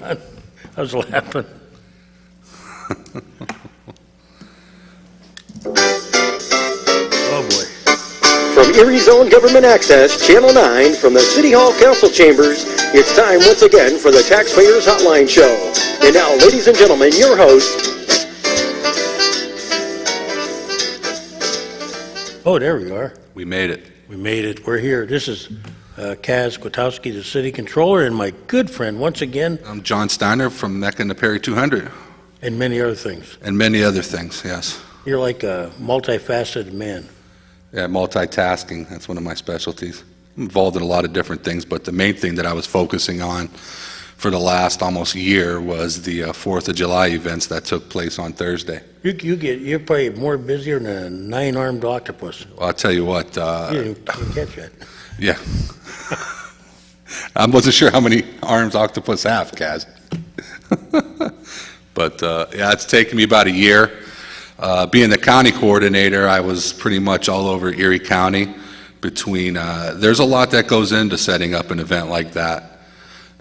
I was laughing. Oh, boy. From Erie's own Government Access, Channel 9, from the City Hall Council Chambers, it's time once again for the Taxpayers Hotline Show. And now, ladies and gentlemen, your host. Oh, there we are. We made it. We made it. We're here. This is Kaz Kwiatkowski, the city controller, and my good friend, once again. I'm John Steiner from Mecca and the Perry 200. And many other things. And many other things, yes. You're like a multifaceted man. Yeah, multitasking, that's one of my specialties. I'm involved in a lot of different things, but the main thing that I was focusing on for the last almost year was the 4th of July events that took place on Thursday. You're probably more busier than a 9-armed octopus. Well, I'll tell you what. You didn't catch that. Yeah. I wasn't sure how many arms octopus have, Kaz. But yeah, it's taken me about a year. Being the county coordinator, I was pretty much all over Erie County. There's a lot that goes into setting up an event like that.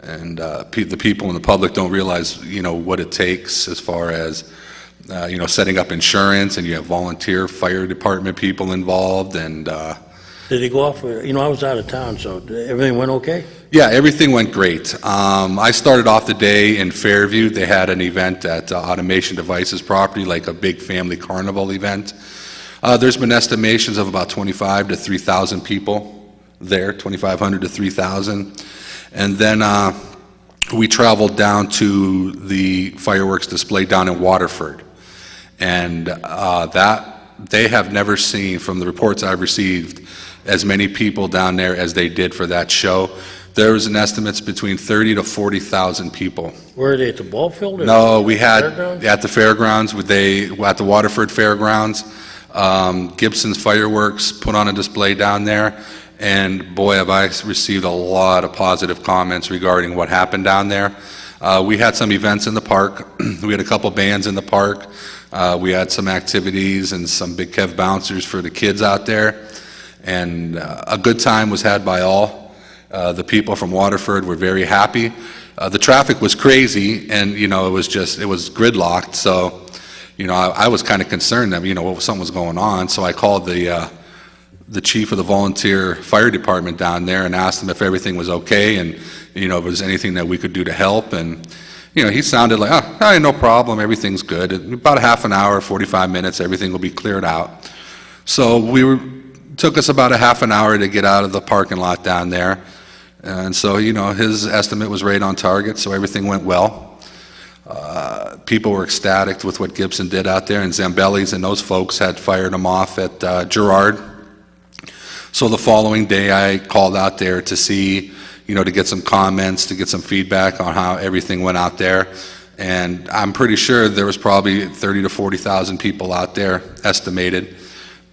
And the people in the public don't realize, what it takes as far as, setting up insurance, and you have volunteer fire department people involved. And Did it go off? I was out of town, so everything went okay? yeah, everything went great. I started off the day in Fairview. They had an event at Automation Devices property, like a big family carnival event. There's been estimations of about 25 to 3,000 people there, 2,500 to 3,000. And then we traveled down to the fireworks display down in Waterford. And that they have never seen, from the reports I've received, as many people down there as they did for that show. There was an estimates between 30 to 40,000 people. Were they at the ball field? Or No, we had fairgrounds? at the fairgrounds. At the Waterford Fairgrounds. Gibson's Fireworks put on a display down there. And boy, have I received a lot of positive comments regarding what happened down there. We had some events in the park. We had a couple bands in the park. We had some activities and some Big Kev bouncers for the kids out there. And a good time was had by all. The people from Waterford were very happy. The traffic was crazy, and it was gridlocked. So, I was kind of concerned that something was going on. So I called the chief of the volunteer fire department down there and asked him if everything was okay, and if there was anything that we could do to help. And he sounded like, oh, no problem, everything's good. In about a half an hour, 45 minutes, everything will be cleared out. So took us about a half an hour to get out of the parking lot down there. And so, his estimate was right on target, so everything went well. People were ecstatic with what Gibson did out there, and Zambelli's and those folks had fired them off at Girard. So the following day, I called out there to see, to get some comments, to get some feedback on how everything went out there. And I'm pretty sure there was probably 30 to 40,000 people out there, estimated.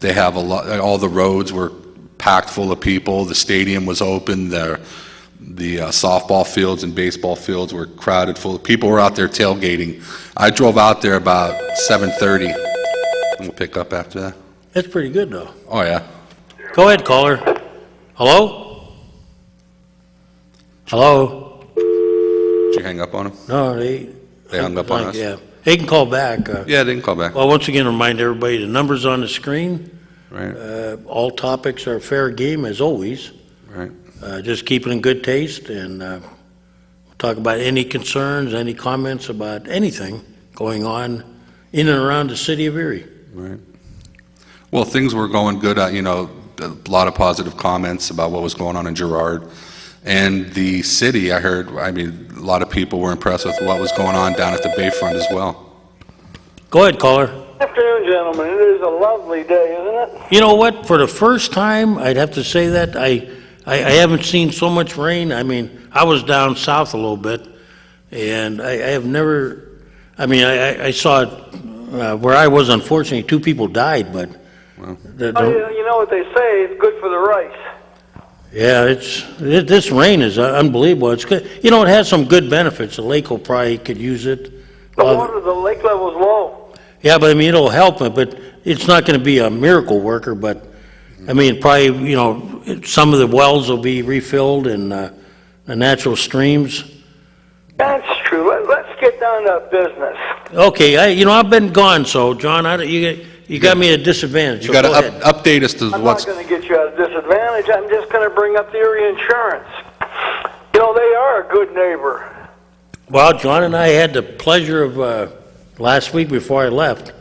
They have all the roads were packed full of people. The stadium was open. The softball fields and baseball fields were crowded full of people. Were out there tailgating. I drove out there about 7:30. We'll pick up after that. That's pretty good, though. Oh, yeah. Go ahead, caller. Hello? Hello? Did you hang up on them? No, they hung up on us? Yeah. They can call back. Yeah, they can call back. Well, once again, remind everybody the numbers on the screen. Right. All topics are fair game, as always. Right. Just keep it in good taste, and talk about any concerns, any comments about anything going on in and around the city of Erie. Right. Well, things were going good. A lot of positive comments about what was going on in Girard. And the city, a lot of people were impressed with what was going on down at the Bayfront as well. Go ahead, caller. Good afternoon, gentlemen. It is a lovely day, isn't it? You know what? For the first time, I'd have to say that I haven't seen so much rain. I was down south a little bit, and I have never. I saw where I was. Unfortunately, 2 people died, but. Well. You know what they say, it's good for the rice. Yeah, this rain is unbelievable. It's good. It has some good benefits. The lake will probably could use it. The lake level is low. Yeah, but it'll help it, but it's not going to be a miracle worker. But probably some of the wells will be refilled and the natural streams. That's true. Let's get down to business. Okay, I've been gone, so, John, you got me at a disadvantage, You so got go to ahead. update us to I'm what's... not going to get you at a disadvantage. I'm just going to bring up the area insurance. They are a good neighbor. Well, John and I had the pleasure of, last week before I left,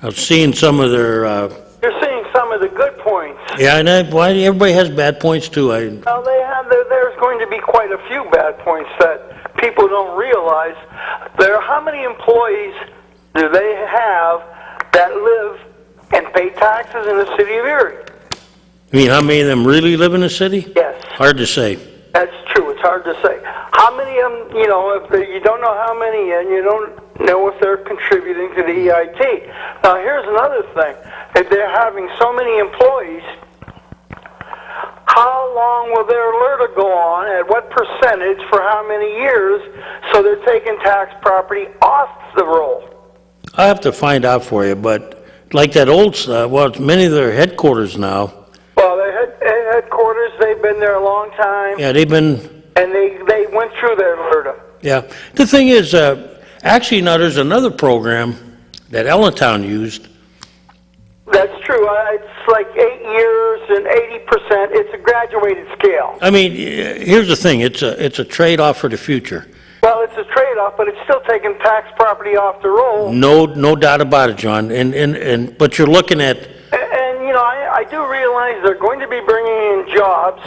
of seeing some of their, You're seeing some of the good points. yeah, and everybody has bad points too. Now, there's going to be quite a few bad points that people don't realize. How many employees do they have that live and pay taxes in the city of Erie? How many of them really live in the city? Yes. Hard to say. That's true. It's hard to say. How many of them, if you don't know how many, and you don't know if they're contributing to the EIT. Now, here's another thing. If they're having so many employees, how long will their LRTA go on, at what percentage, for how many years, so they're taking tax property off the roll? I'll have to find out for you, but like that old stuff, well, it's many of their headquarters now. Well, their headquarters, they've been there a long time, Yeah, they've been, and they went through their LRTA. yeah. The thing is, actually, now there's another program that Allentown used. That's true. It's like 8 years and 80%. It's a graduated scale. Here's the thing, it's a trade-off for the future. Well, it's a trade-off, but it's still taking tax property off the roll. No doubt about it, John. But you're looking at, And I do realize they're going to be bringing in jobs.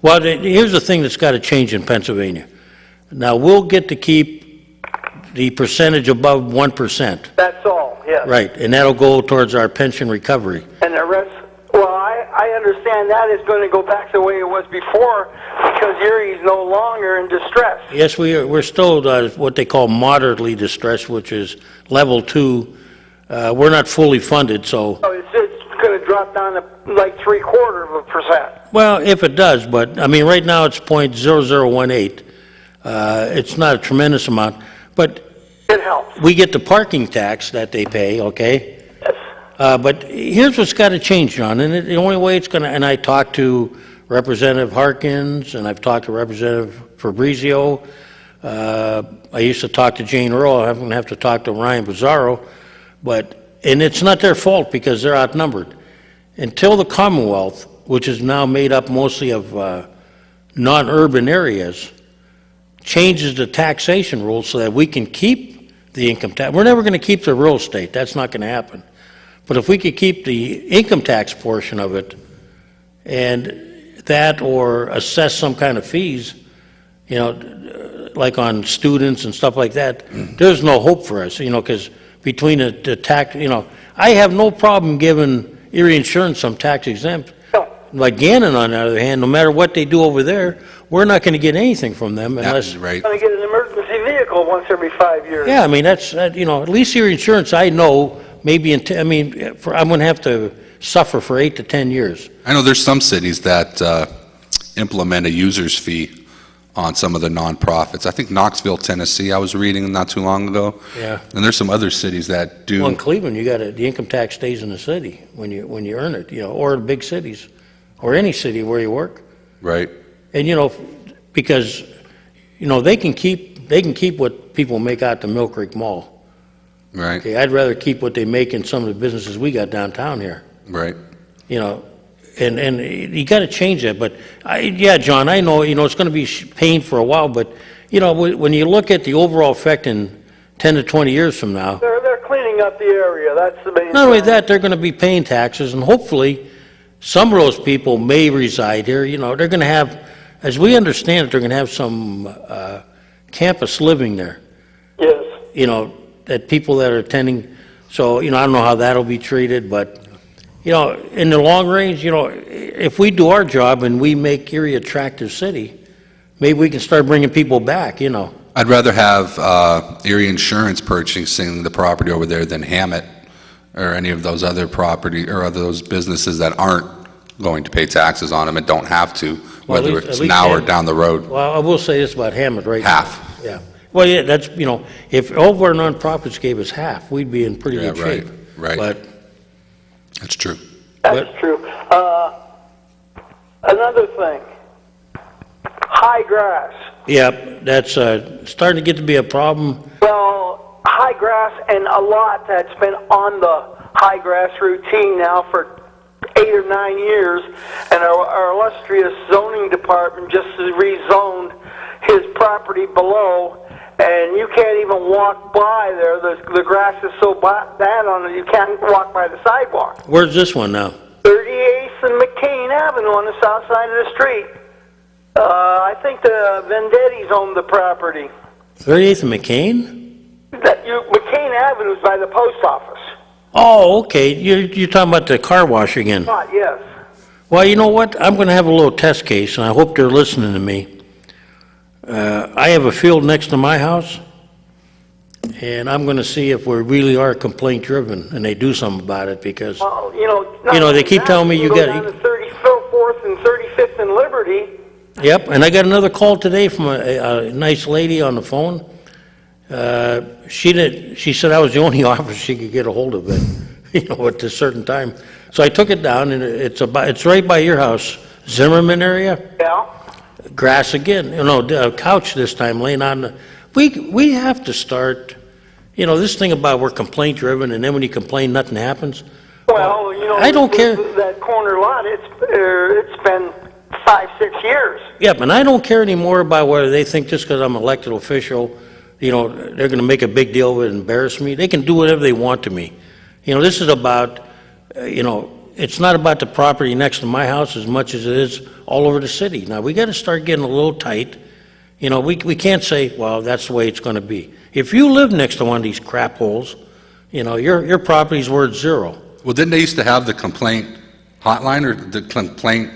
well, here's the thing that's got to change in Pennsylvania. Now, we'll get to keep the percentage above 1%. That's all, yes. Right, and that'll go towards our pension recovery. And the rest, well, I understand that is going to go back the way it was before because Erie's no longer in distress. Yes, we're still what they call moderately distressed, which is level 2. We're not fully funded, so, So it's going to drop down to like 0.75%. well, if it does, but, right now it's .0018. It's not a tremendous amount, but It helps. we get the parking tax that they pay, okay? Yes. But here's what's got to change, John, and the only way it's going to, and I talked to Representative Harkins, and I've talked to Representative Fabrizio. I used to talk to Jane Earl. I'm going to have to talk to Ryan Bizzaro. And it's not their fault because they're outnumbered. Until the Commonwealth, which is now made up mostly of non-urban areas, changes the taxation rules so that we can keep the income tax. We're never going to keep the real estate. That's not going to happen. But if we could keep the income tax portion of it and that, or assess some kind of fees, like on students and stuff like that, there's no hope for us, because between the tax, I have no problem giving Erie Insurance some tax exempt. No. Like Gannon, on the other hand, no matter what they do over there, we're not going to get anything from them unless... Right. Going to get an emergency vehicle once every 5 years. Yeah, that's, at least Erie Insurance, I know, maybe, I'm going to have to suffer for 8 to 10 years. I know there's some cities that implement a user's fee on some of the nonprofits. I think Knoxville, Tennessee, I was reading not too long ago. Yeah. And there's some other cities that do. Well, in Cleveland, the income tax stays in the city when you earn it, or in big cities, or any city where you work. Right. And, because, they can keep what people make out the Mill Creek Mall. Right. Okay, I'd rather keep what they make in some of the businesses we got downtown here. Right. And you got to change that. But yeah, John, I know, it's going to be pain for a while, but, when you look at the overall effect in 10 to 20 years from now, They're cleaning up the area. That's the main not only thing. that, they're going to be paying taxes, and hopefully some of those people may reside here. They're going to have, as we understand it, they're going to have some campus living there. Yes. That people that are attending. So, I don't know how that'll be treated, but, in the long range, if we do our job and we make Erie an attractive city, maybe we can start bringing people back, I'd rather have Erie Insurance purchasing the property over there than Hammett or any of those other property or those businesses that aren't going to pay taxes on them and don't have to, Well, at whether least- it's at least now or Hammett. down the road. Well, I will say this about Hammett right now. Half. Yeah. Well, yeah, that's, if all of our nonprofits gave us half, we'd be in pretty Yeah, good right, shape. right. But, That's true. That's true. Another thing. high grass. Yep, that's starting to get to be a problem. Well, high grass and a lot that's been on the high grass routine now for 8 or 9 years, and our illustrious zoning department just rezoned his property below, and you can't even walk by there. The grass is so bad on it, you can't walk by the sidewalk. Where's this one now? 38th and McCain Avenue on the south side of the street. I think the Vendettis own the property. 38th and McCain? McCain Avenue is by the post office. Oh, okay. You're talking about the car wash again. Yes. Well, you know what? I'm going to have a little test case, and I hope they're listening to me. I have a field next to my house, and I'm going to see if we really are complaint-driven, and they do something about it, because, Well, you know, they keep telling me you go got... down to 34th and 35th and Liberty. Yep, and I got another call today from a nice lady on the phone. She said I was the only officer she could get a hold of it, at a certain time. So I took it down, and it's right by your house, Zimmerman area. Yeah. Grass again, a couch this time laying on. We have to start, this thing about we're complaint driven, and then when you complain, nothing happens. Well, I don't care. That corner lot, it's been 5-6 years. Yeah, but I don't care anymore about whether they think just because I'm an elected official, they're going to make a big deal of it and embarrass me. They can do whatever they want to me. This is about, it's not about the property next to my house as much as it is all over the city. Now, we got to start getting a little tight. We can't say, well, that's the way it's going to be. If you live next to one of these crap holes, your property's worth zero. Well, didn't they used to have the complaint hotline or the complaint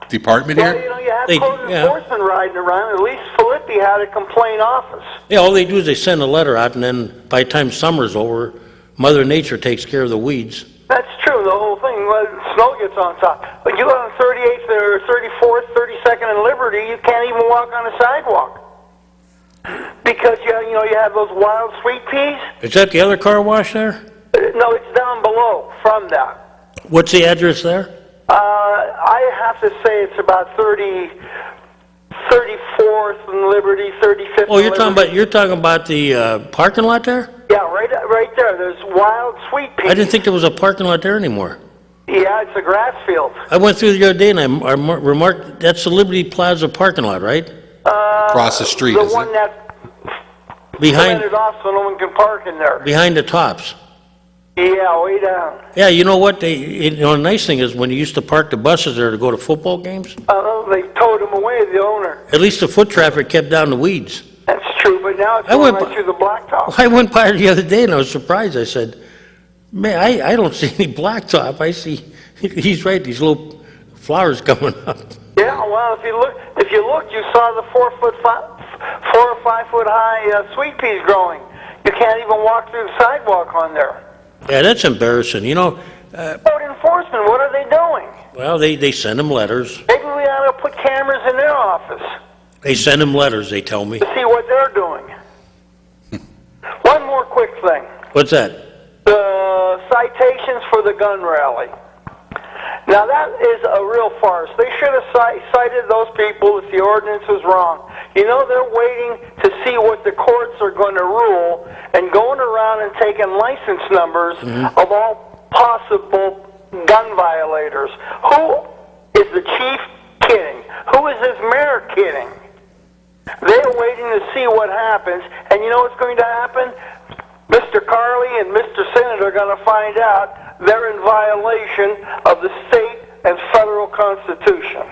department Well, here? you have code enforcement riding around. At least Philippi had a complaint office. Yeah, all they do is they send a letter out, and then by the time summer's over, Mother Nature takes care of the weeds. That's true, the whole thing. Well, snow gets on top. But you go on 38th or 34th, 32nd and Liberty, you can't even walk on the sidewalk. Because, you have those wild sweet peas. Is that the other car wash there? No, it's down below from that. What's the address there? I have to say it's about 34th and Liberty, 35th. Oh, you're talking about the parking lot there? Yeah, right there. There's wild sweet peas. I didn't think there was a parking lot there anymore. Yeah, it's a grass field. I went through the other day and I remarked that's the Liberty Plaza parking lot, right? Across the street, The isn't one it? that Behind it off so no one can park in there. behind the tops. Yeah, way down. Yeah, you know what? The nice thing is when you used to park the buses there to go to football games, They towed them away, the owner. at least the foot traffic kept down the weeds. That's true, but now it's I going went right through the blacktop. I went by the other day and I was surprised. I said, man, I don't see any blacktop. I see, he's right, these little flowers coming up. Yeah, well, if you looked, you saw the 4 or 5 foot high sweet peas growing. You can't even walk through the sidewalk on there. Yeah, that's embarrassing. Code enforcement, what are they doing? Well, they send them letters. Maybe we ought to put cameras in their office They send them letters, they tell me. to see what they're doing. One more quick thing. What's that? The citations for the gun rally. Now that is a real farce. They should have cited those people if the ordinance was wrong. They're waiting to see what the courts are going to rule and going around and taking license numbers of all possible gun violators. Who is the chief kidding? Who is this mayor kidding? They're waiting to see what happens, and you know what's going to happen? Mr. Carley and Mr. Senator are going to find out they're in violation of the state and federal constitution.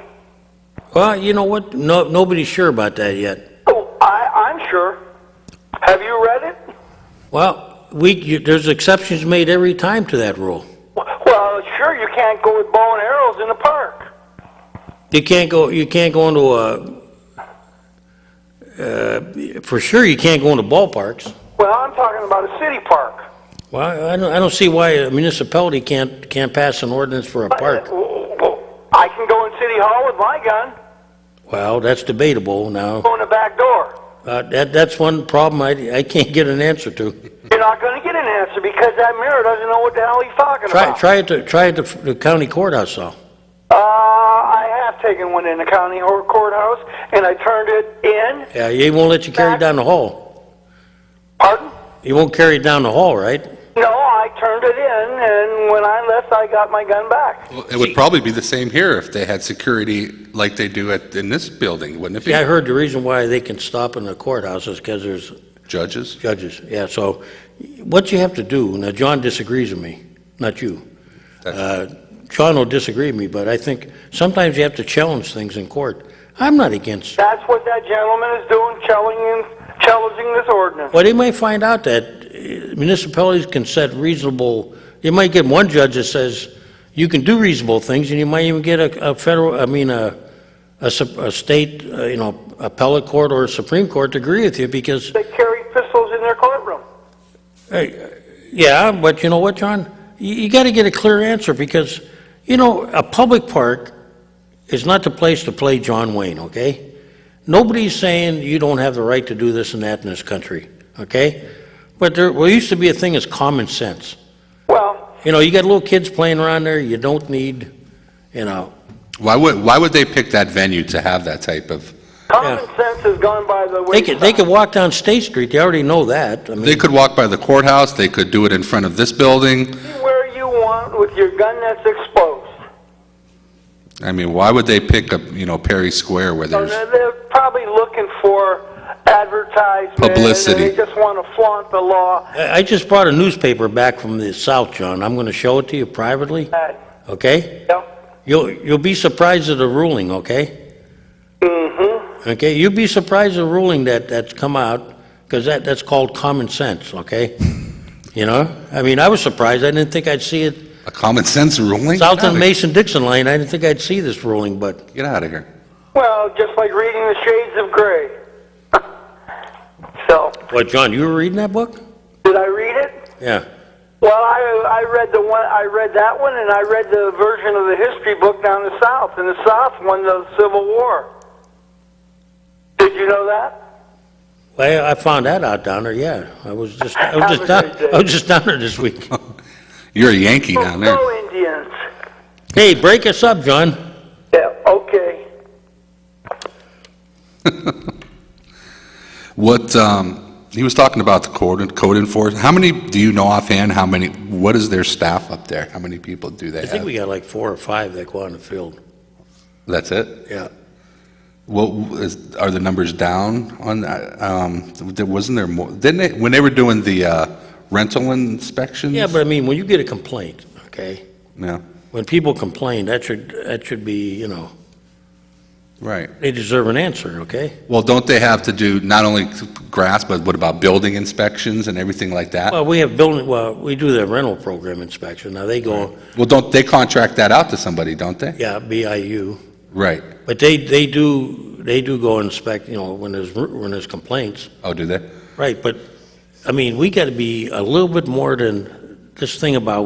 Well, you know what? No, nobody's sure about that yet. Oh, I'm sure. Have you read it? Well, there's exceptions made every time to that rule. Well, sure, you can't go with bow and arrows in the park. You can't go into for sure you can't go into ballparks. Well, I'm talking about a city park. Well, I don't see why a municipality can't pass an ordinance for a park. I can go in City Hall with my gun. Well, that's debatable now. Go in the back door. That's one problem I can't get an answer to. You're not going to get an answer because that mayor doesn't know what the hell he's talking about. Try it at the county courthouse, though. I have have taken one in the county courthouse, and I turned it in. Yeah, he won't let you carry it down the hall. Pardon? He won't carry it down the hall, right? No, I turned it in, and when I left, I got my gun back. Well, it would probably be the same here if they had security like they do in this building, wouldn't it be? Yeah, I heard the reason why they can stop in the courthouse is because there's Judges? judges. Yeah, so what you have to do, now John disagrees with me, not you. John will disagree with me, but I think sometimes you have to challenge things in court. I'm not against. That's what that gentleman is doing, challenging this ordinance. Well, they might find out that municipalities can set reasonable, you might get one judge that says you can do reasonable things, and you might even get a state, appellate court or a Supreme Court to agree with you because, They carry pistols in their courtroom. yeah, but you know what, John? You got to get a clear answer because, a public park is not the place to play John Wayne, okay? Nobody's saying you don't have the right to do this and that in this country, okay? But there used to be a thing as common sense. Well, You got little kids playing around there, you don't need, Why would they pick that venue to have that type of? common sense has gone by the they wayside. could walk down State Street, they already know that. I mean, They could walk by the courthouse, they could do it in front of this building. Where you want with your gun that's exposed. I mean, why would they pick up, Perry Square where So there's, they're probably looking for advertisement. Publicity. And they just want to flaunt the law. I just brought a newspaper back from the South, John. I'm going to show it to you privately, okay? You'll be surprised at the ruling, okay? Mm-hmm. Okay, you'll be surprised at the ruling that's come out, because that's called common sense, okay? I mean, I was surprised. I didn't think I'd see it. a common sense ruling? South of Mason-Dixon line, I didn't think I'd see this ruling, but Get out of here. Well, just like reading the Shades of Grey. So, what, John, you were reading that book? did I read it? Yeah. Well, I read that one, and I read the version of the history book down the South, and the South won the Civil War. Did you know that? Well, I found that out down there, yeah. I was just down there this week. You're a Yankee down there. Go Indians. Hey, break us up, John. Yeah, okay. What, he was talking about the code enforcement. How many, do you know offhand, what is their staff up there? How many people do they I have? think we got like 4 or 5 that go on the field. That's it? Yeah. Are the numbers down on that? Wasn't there more, didn't they, when they were doing the rental inspections? Yeah, but I mean, when you get a complaint, okay? Yeah, When people complain, that should be, right. they deserve an answer, okay? Well, don't they have to do not only grass, but what about building inspections and everything like that? Well, we do the rental program inspection. Now they go, Well, don't they contract that out to somebody, don't they? yeah, BIU. Right. But they do go inspect, when there's complaints. Oh, do they? Right, but, I mean, we got to be a little bit more than this thing about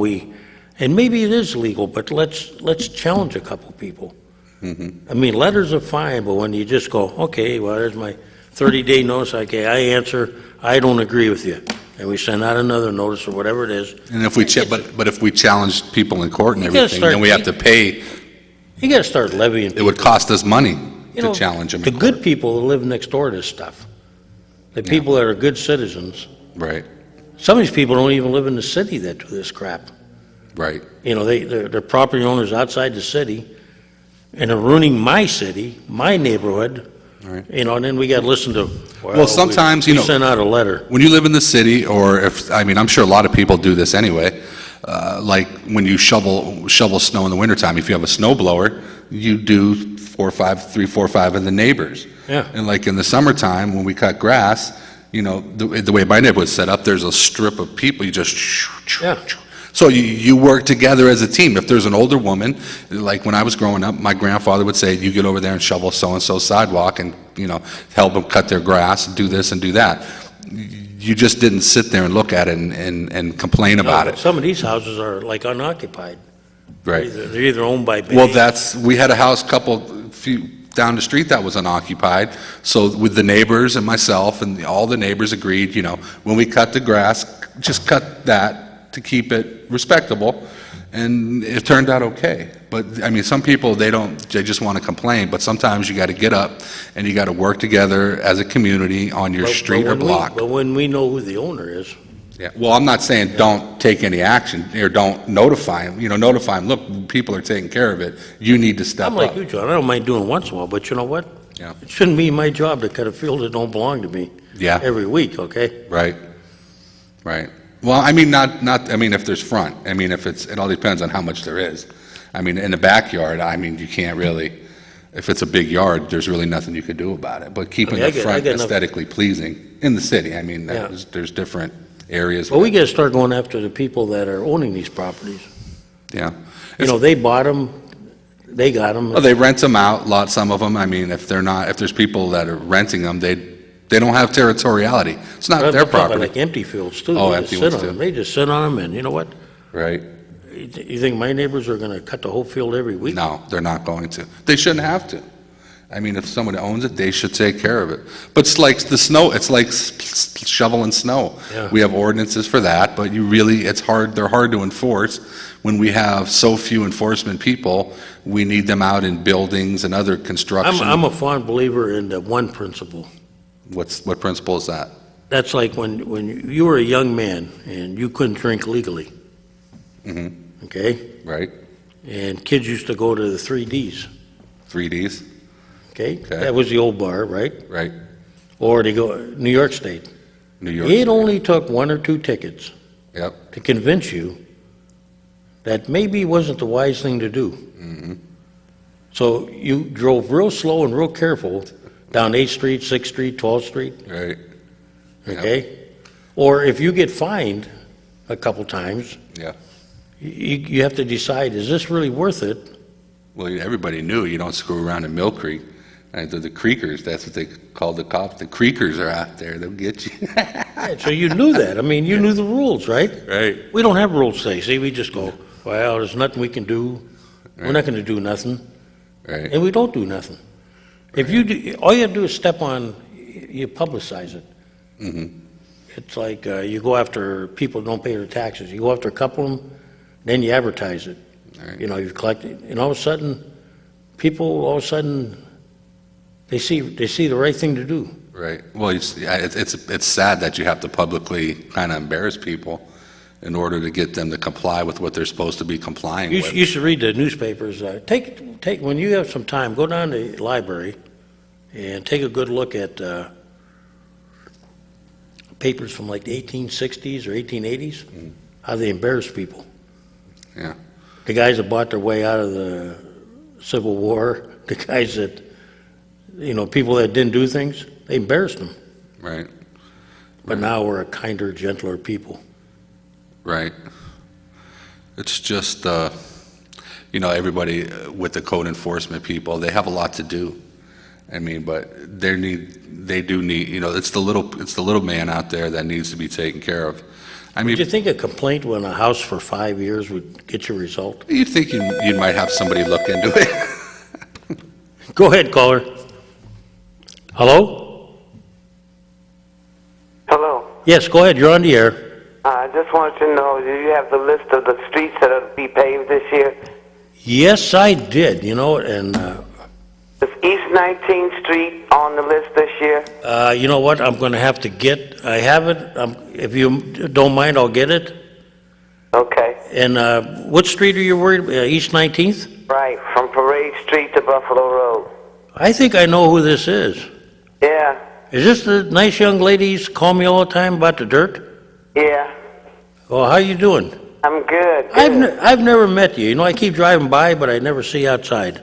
and maybe it is legal, but let's challenge a couple people. Mm-hmm. I mean, letters are fine, but when you just go, okay, well, there's my 30-day notice, okay, I answer, I don't agree with you, and we send out another notice or whatever it is. And if we, but if we challenge people in court and You gotta everything, start- then we have to pay, You got to start levying. it would cost us money You to know, challenge them The in good court. people that live next door to this stuff, the people that are good citizens, Right, some of these people don't even live in the city that do this crap. right. They're property owners outside the city, and they're ruining my city, my neighborhood, Right. and then we got to listen to, Well, sometimes, we sent out a letter. When you live in the city, or I'm sure a lot of people do this anyway, like when you shovel snow in the wintertime, if you have a snow blower, you do 3, 4, 5 of the neighbors. Yeah. And like in the summertime, when we cut grass, the way my neighborhood's set up, there's a strip of people, you just Yeah. So you work together as a team. If there's an older woman, like when I was growing up, my grandfather would say, you get over there and shovel so-and-so sidewalk and, help them cut their grass, do this and do that. You just didn't sit there and look at it and complain about it. Some of these houses are like unoccupied. Right. They're either owned by Well, banks. we had a house few down the street that was unoccupied. So with the neighbors and myself and all the neighbors agreed, when we cut the grass, just cut that to keep it respectable. and it turned out okay. But, I mean, some people, they just want to complain, but sometimes you got to get up and you got to work together as a community on your street or when block. But when we know who the owner is, Yeah, well, I'm not saying don't take any action, or don't notify them, notify them, look, people are taking care of it, you need to step I'm up. like you, John, I don't mind doing it once in a while, but you know what? Yeah. It shouldn't be my job to cut a field that don't belong to me Yeah, every week, okay? right, right. Well, I mean, I mean, if there's front, I mean, it all depends on how much there is. I mean, in the backyard, I mean, you can't really, if it's a big yard, there's really nothing you could do about it. But keeping I the get front enough- aesthetically pleasing in the city, I mean, Yeah. there's different areas. Well, we gotta start going after the people that are owning these properties. Yeah. They bought them, they got them. Well, they rent them out, some of them, I mean, if there's people that are renting them, they don't have territoriality. It's not their I'm talking property. like empty fields too. Oh, They empty just ones, sit on too. them. They just sit on them, and you know what? Right? You think my neighbors are gonna cut the whole field every week? No, they're not going to. They shouldn't have to. I mean, if someone owns it, they should take care of it. But it's like the snow, it's like shoveling snow. Yeah. We have ordinances for that, but they're hard to enforce. When we have so few enforcement people, we need them out in buildings and other construction. I'm a fond believer in the one principle. What principle is that? That's like when you were a young man and you couldn't drink legally. Okay? Right? And kids used to go to the 3Ds. 3Ds? Okay? Okay. That was the old bar, right? Right? Or they go New York State. New York. It only took 1 or 2 tickets Yep. to convince you that maybe it wasn't the wise thing to do. So you drove real slow and real careful down 8th Street, 6th Street, 12th Street, Right? okay? Or if you get fined a couple times, Yeah. you have to decide, is this really worth it? Well, everybody knew you don't screw around in Mill Creek. And the creekers, that's what they called the cops. The creekers are out there. They'll get you. Right, so you knew that. I mean, you knew the rules, right? Right. We don't have rules today. See, we just go, well, there's nothing we can do. We're not going to do nothing. Right. And we don't do nothing. If you do, all you have to do is step on, you publicize it. It's like you go after people who don't pay their taxes. You go after a couple of them, then you advertise it. Right. You've collected, and all of a sudden, people, they see the right thing to do. Right. Well, it's sad that you have to publicly kind of embarrass people in order to get them to comply with what they're supposed to be complying with. You should read the newspapers. When you have some time, go down to the library and take a good look at papers from like the 1860s or 1880s, how they embarrass people. Yeah. The guys that bought their way out of the Civil War, the guys that, people that didn't do things, they embarrassed them. Right. But now we're a kinder, gentler people. Right. It's just, everybody with the code enforcement people, they have a lot to do. I mean, but they do need, it's the little man out there that needs to be taken care of. I mean, Do you think a complaint on a house for 5 years would get you a result? you'd think you might have somebody look into it. Go ahead, caller. Hello? Hello. Yes, go ahead. You're on the air. I just wanted to know, do you have the list of the streets that will be paved this year? Yes, I did, and Is East 19th Street on the list this year? you know what? I'm going to have to I have it. If you don't mind, I'll get it. Okay. And what street are you worried about? East 19th? Right, from Parade Street to Buffalo Road. I think I know who this is. Yeah, Is this the nice young ladies call me all the time about the dirt? yeah. Well, how you doing? I'm good. I've never met you. I keep driving by, but I never see you outside.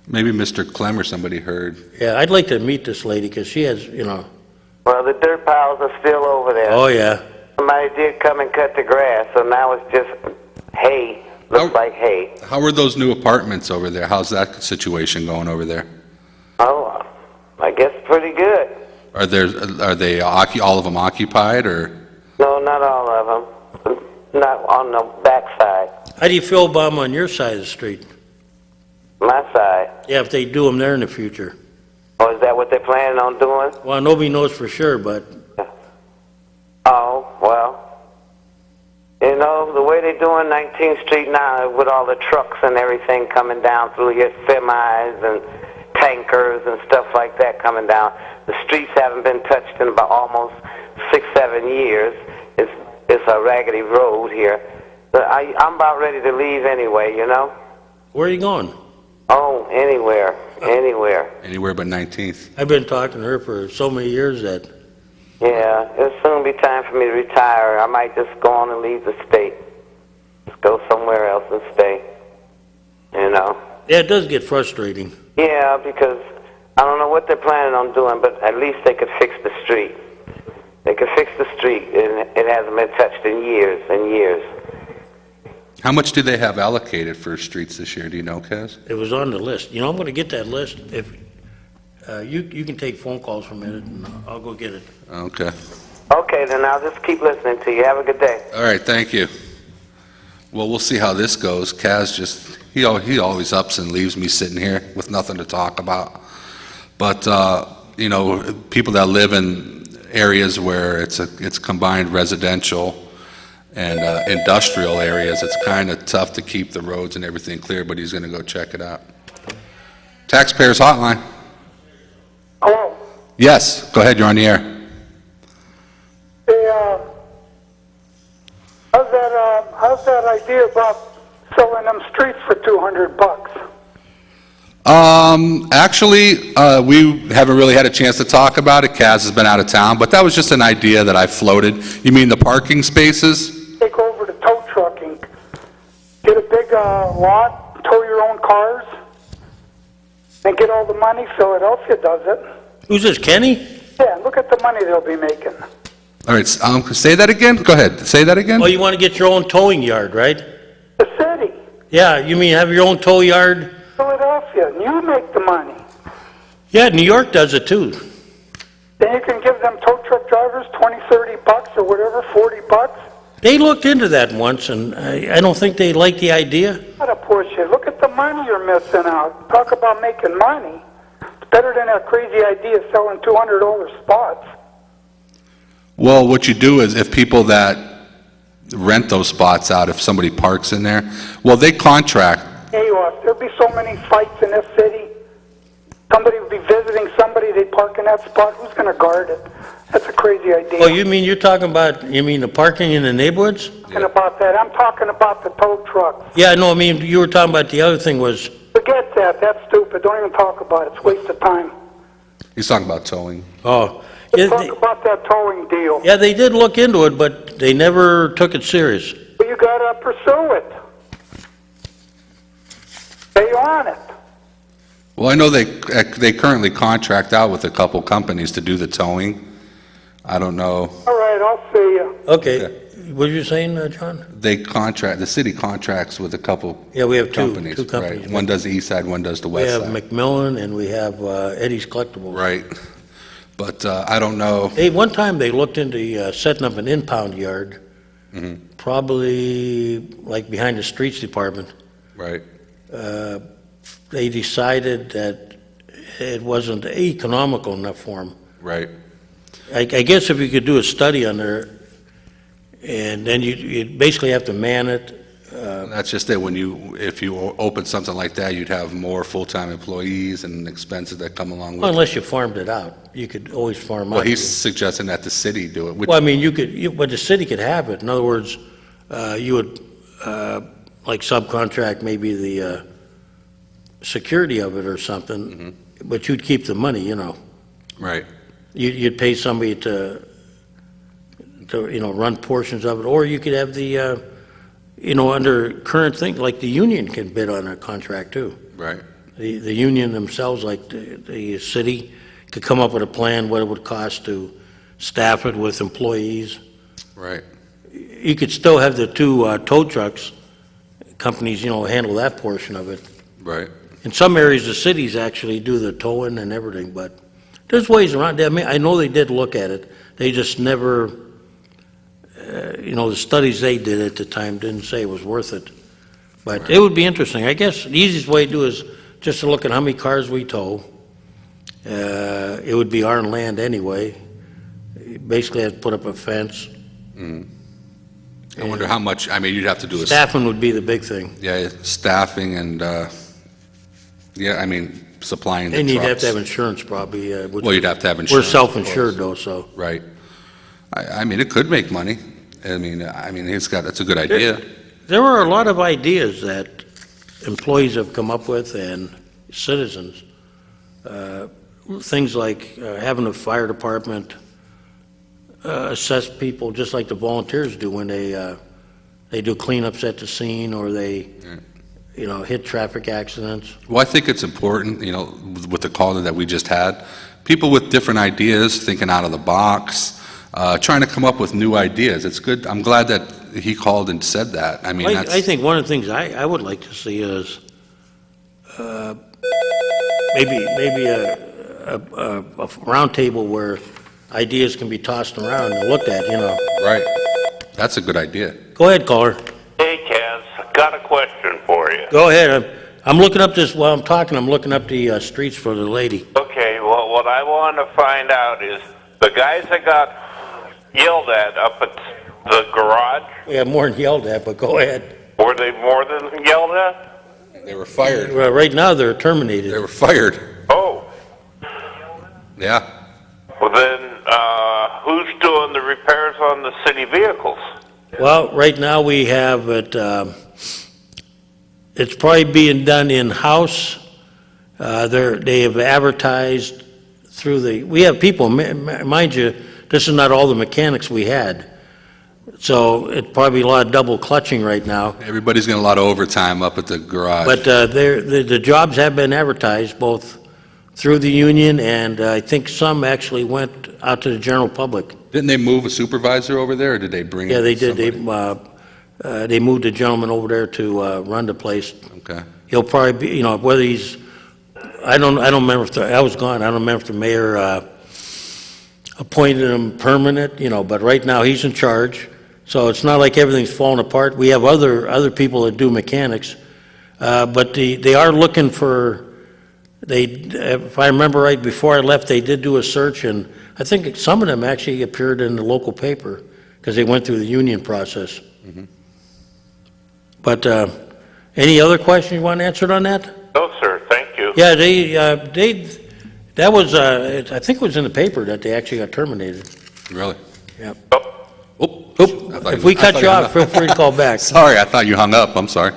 Maybe Mr. Clem or somebody heard. Yeah, I'd like to meet this lady because she has, Well, the dirt piles are still over there. Oh, yeah. Somebody did come and cut the grass, so now it's just hay. Looks like hay. How are those new apartments over there? How's that situation going over there? Oh, I guess pretty good. Are they all of them occupied, or? No, not all of them. Not on the back side. How do you feel about them on your side of the street? My side. Yeah, if they do them there in the future. Oh, is that what they're planning on doing? Well, nobody knows for sure, but Oh, well, 19th Street now with all the trucks and everything coming down through here, semis and tankers and stuff like that coming down. The streets haven't been touched in about almost 6-7 years. It's a raggedy road here. But I'm about ready to leave anyway, you know? Where are you going? Oh, anywhere. Anywhere but 19th. I've been talking to her for so many years that, Yeah, it'll soon be time for me to retire. I might just go on and leave the state. Just go somewhere else and stay, you know? yeah, it does get frustrating. Yeah, because I don't know what they're planning on doing, but at least they could fix the street. They could fix the street, and it hasn't been touched in years and years. How much do they have allocated for streets this year? Do you know, Kaz? It was on the list. You know, I'm going to get that list. If you can take phone calls for a minute, and I'll go get it. Okay. Okay, then I'll just keep listening to you. Have a good day. All right, thank you. Well, we'll see how this goes. Kaz he always ups and leaves me sitting here with nothing to talk about. But, you know, people that live in areas where it's combined residential and industrial areas, it's kind of tough to keep the roads and everything clear, but he's going to go check it out. Taxpayers Hotline. Hello. Yes, go ahead, you're on the air. Hey, how's that idea about selling them streets for $200? Actually, we haven't really had a chance to talk about it. Kaz has been out of town, but that was just an idea that I floated. You mean the parking spaces? Take over to tow trucking. Get a big lot, tow your own cars, and get all the money. Philadelphia does it. Who's this, Kenny? Yeah, look at the money they'll be making. All right, say that again? Go ahead, say that again? Oh, you want to get your own towing yard, right? The city, Yeah, you mean have your own tow yard? Philadelphia, and you make the money. Yeah, New York does it too. Then you can give them tow truck drivers $20-$30 or whatever, $40. They looked into that once, and I don't think they liked the idea. What a push it. Look at the money you're missing out. Talk about making money. It's better than that crazy idea of selling $200 spots. Well, what you do is if people that rent those spots out, if somebody parks in there, well, they contract. There'll be so many fights in this city. Somebody would be visiting somebody, they'd park in that spot. Who's going to guard it? That's a crazy idea. Oh, you mean the parking in the neighborhoods? I'm talking about that. I'm talking about the tow trucks. Yeah, no, I mean, you were talking about the other thing was, Forget that. That's stupid. Don't even talk about it. It's a waste of time. He's talking about towing. oh. Let's Yeah, talk about that towing deal. yeah, they did look into it, but they never took it serious. But you got to pursue it. Stay on it. Well, I know they currently contract out with a couple companies to do the towing. I don't know. All right, I'll see you. Okay. What were you saying, John? The city contracts with a couple Yeah, we have two companies. companies. Right. One does the east side, one does the We west have side. McMillan and we have Eddie's Collectibles. Right. But I don't know. One time they looked into setting up an impound yard, probably like behind the streets department. Right. They decided that it wasn't economical enough for them. Right. I guess if you could do a study on there, and then you basically have to man it. That's just it. If you open something like that, you'd have more full-time employees and expenses that come along with it. Unless you farmed it out. You could always farm out. Well, he's suggesting that the city do it. Which, Well, I mean, but the city could have it. In other words, you would, like subcontract maybe the security of it or something, but you'd keep the money, you know. right. You'd pay somebody to run portions of it, or you could have the, under current thing, like the union can bid on a contract too. Right. The union themselves, like the city, could come up with a plan, what it would cost to staff it with employees. Right. You could still have the two tow trucks companies, handle that portion of it. Right. In some areas, the cities actually do the towing and everything, but there's ways around it. I mean, I know they did look at it. They just never, the studies they did at the time didn't say it was worth it. But it would be interesting. I guess the easiest way to do is just to look at how many cars we tow. It would be our land anyway. You basically have to put up a fence. And I wonder how much, I mean, you'd have to do a, Staffing would be the big thing. yeah, staffing and, yeah, I mean, supplying the And you'd have trucks. to have insurance probably, which Well, you'd have to have we're insurance. of self-insured course. though, so. Right. I mean, it could make money. I mean, that's a good idea. There are a lot of ideas that employees have come up with and citizens. Things like having a fire department assess people just like the volunteers do when they do cleanups at the scene or they, hit traffic accidents. Well, I think it's important, with the call that we just had, people with different ideas, thinking out of the box, trying to come up with new ideas. It's good. I'm glad that he called and said that. I mean, I think one of the things I would like to see is maybe a round table where ideas can be tossed around and looked at, right. That's a good idea. Go ahead, caller. Hey, Kaz, got a question for you. Go ahead. I'm looking up this, while I'm talking, I'm looking up the streets for the lady. Okay, well, what I want to find out is the guys that got yelled at up at the garage, We have more than yelled at, but go ahead. were they more than yelled at? They were fired. Well, right now, they're terminated. They were fired. Oh, Yeah. well then, who's doing the repairs on the city vehicles? Well, right now, we have it, it's probably being done in-house. They have advertised through we have people, mind you, this is not all the mechanics we had. So it's probably a lot of double clutching right now. Everybody's getting a lot of overtime up at the garage. But the jobs have been advertised both through the union and I think some actually went out to the general public. Didn't they move a supervisor over there, or did they bring Yeah, they did. somebody? They moved a gentleman over there to run the place. Okay. He'll probably be, whether he's, I don't remember if I was gone, I don't remember if the mayor appointed him permanent, but right now he's in charge. So it's not like everything's falling apart. We have other people that do mechanics, but they are looking for, if I remember right, before I left, they did do a search, and I think some of them actually appeared in the local paper because they went through the union process. Mm-hmm. But any other questions you want answered on that? No, sir, thank you. Yeah, that was, I think it was in the paper that they actually got terminated. Really? Yeah. Oh, Oop. Oop, I thought if we I cut thought you hung off, feel free to call back. Sorry, I thought you hung up. I'm sorry.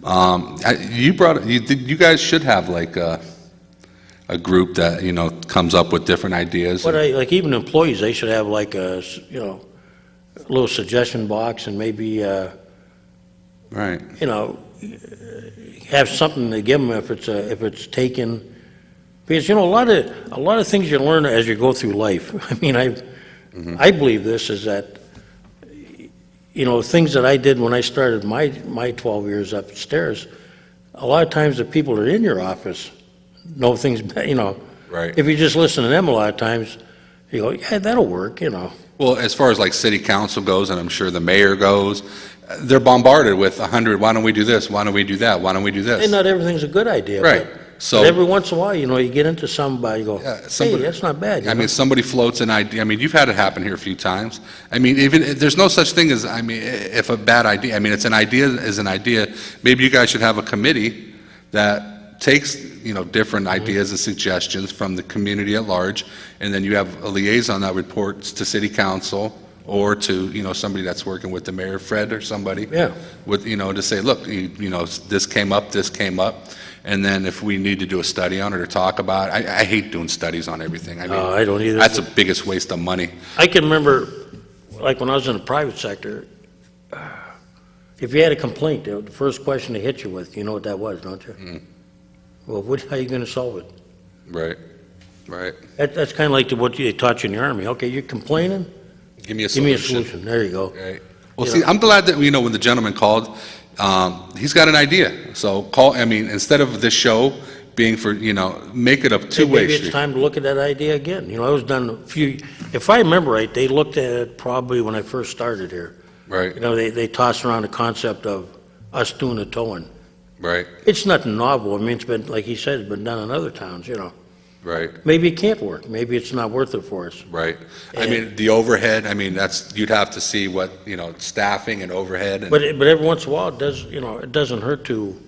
You guys should have like a group that, comes up with different ideas. But like even employees, they should have like a little suggestion box and maybe, Right. have something to give them if it's taken. Because, a lot of things you learn as you go through life. I mean, I believe this is that, things that I did when I started my 12 years upstairs, a lot of times the people that are in your office know things, Right. If you just listen to them a lot of times, you go, yeah, that'll work, Well, as far as like city council goes, and I'm sure the mayor goes, they're bombarded with 100, why don't we do this? Why don't we do that? Why don't we do this? And not everything's a good idea. Right. But every once in a while, you get into somebody, you go, Yeah, hey, somebody- that's not bad. I mean, somebody floats an idea. I mean, you've had it happen here a few times. I mean, even there's no such thing as, if a bad idea, it's an idea is an idea. Maybe you guys should have a committee that takes, different ideas and suggestions from the community at large, and then you have a liaison that reports to city council or to, somebody that's working with the mayor, Fred or somebody. Yeah. With, to say, look, this came up. And then if we need to do a study on it or talk about it, I hate doing studies on everything. I don't either. That's the biggest waste of money. I can remember, like when I was in the private sector, if you had a complaint, the first question they hit you with, you know what that was, don't you? Well, how are you going to solve it? Right. That's kind of like what they taught you in the Army. Okay, you're complaining? Give me a Give me a solution. solution. There you go. Right. Well, You see, know. I'm glad that, when the gentleman called, he's got an idea. So instead of this show being for, make it a two-way Maybe it's street. time to look at that idea again. I was done if I remember right, they looked at it probably when I first started here. Right, They tossed around the concept of us doing the towing. right. It's nothing novel. It's been, like he said, it's been done in other towns, Right, maybe it can't work. Maybe it's not worth it for us. right. I mean, the overhead, I mean, you'd have to see what, staffing and overhead. And But every once in a while, it does, it doesn't hurt to,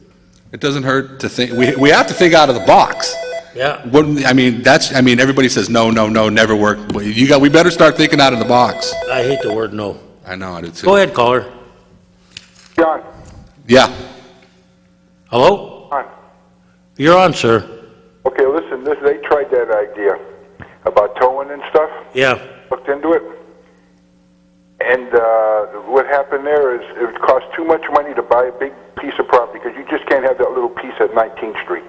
it doesn't hurt to think, we have to think out of the box. yeah. Everybody says, no, never work. But we better start thinking out of the box. I hate the word no. I know, I do too. Go ahead, caller. John, Yeah, Hello? John. You're on, sir. Okay, listen, they tried that idea about towing and stuff. Yeah. Looked into it. And what happened there is it cost too much money to buy a big piece of property because you just can't have that little piece at 19th Street.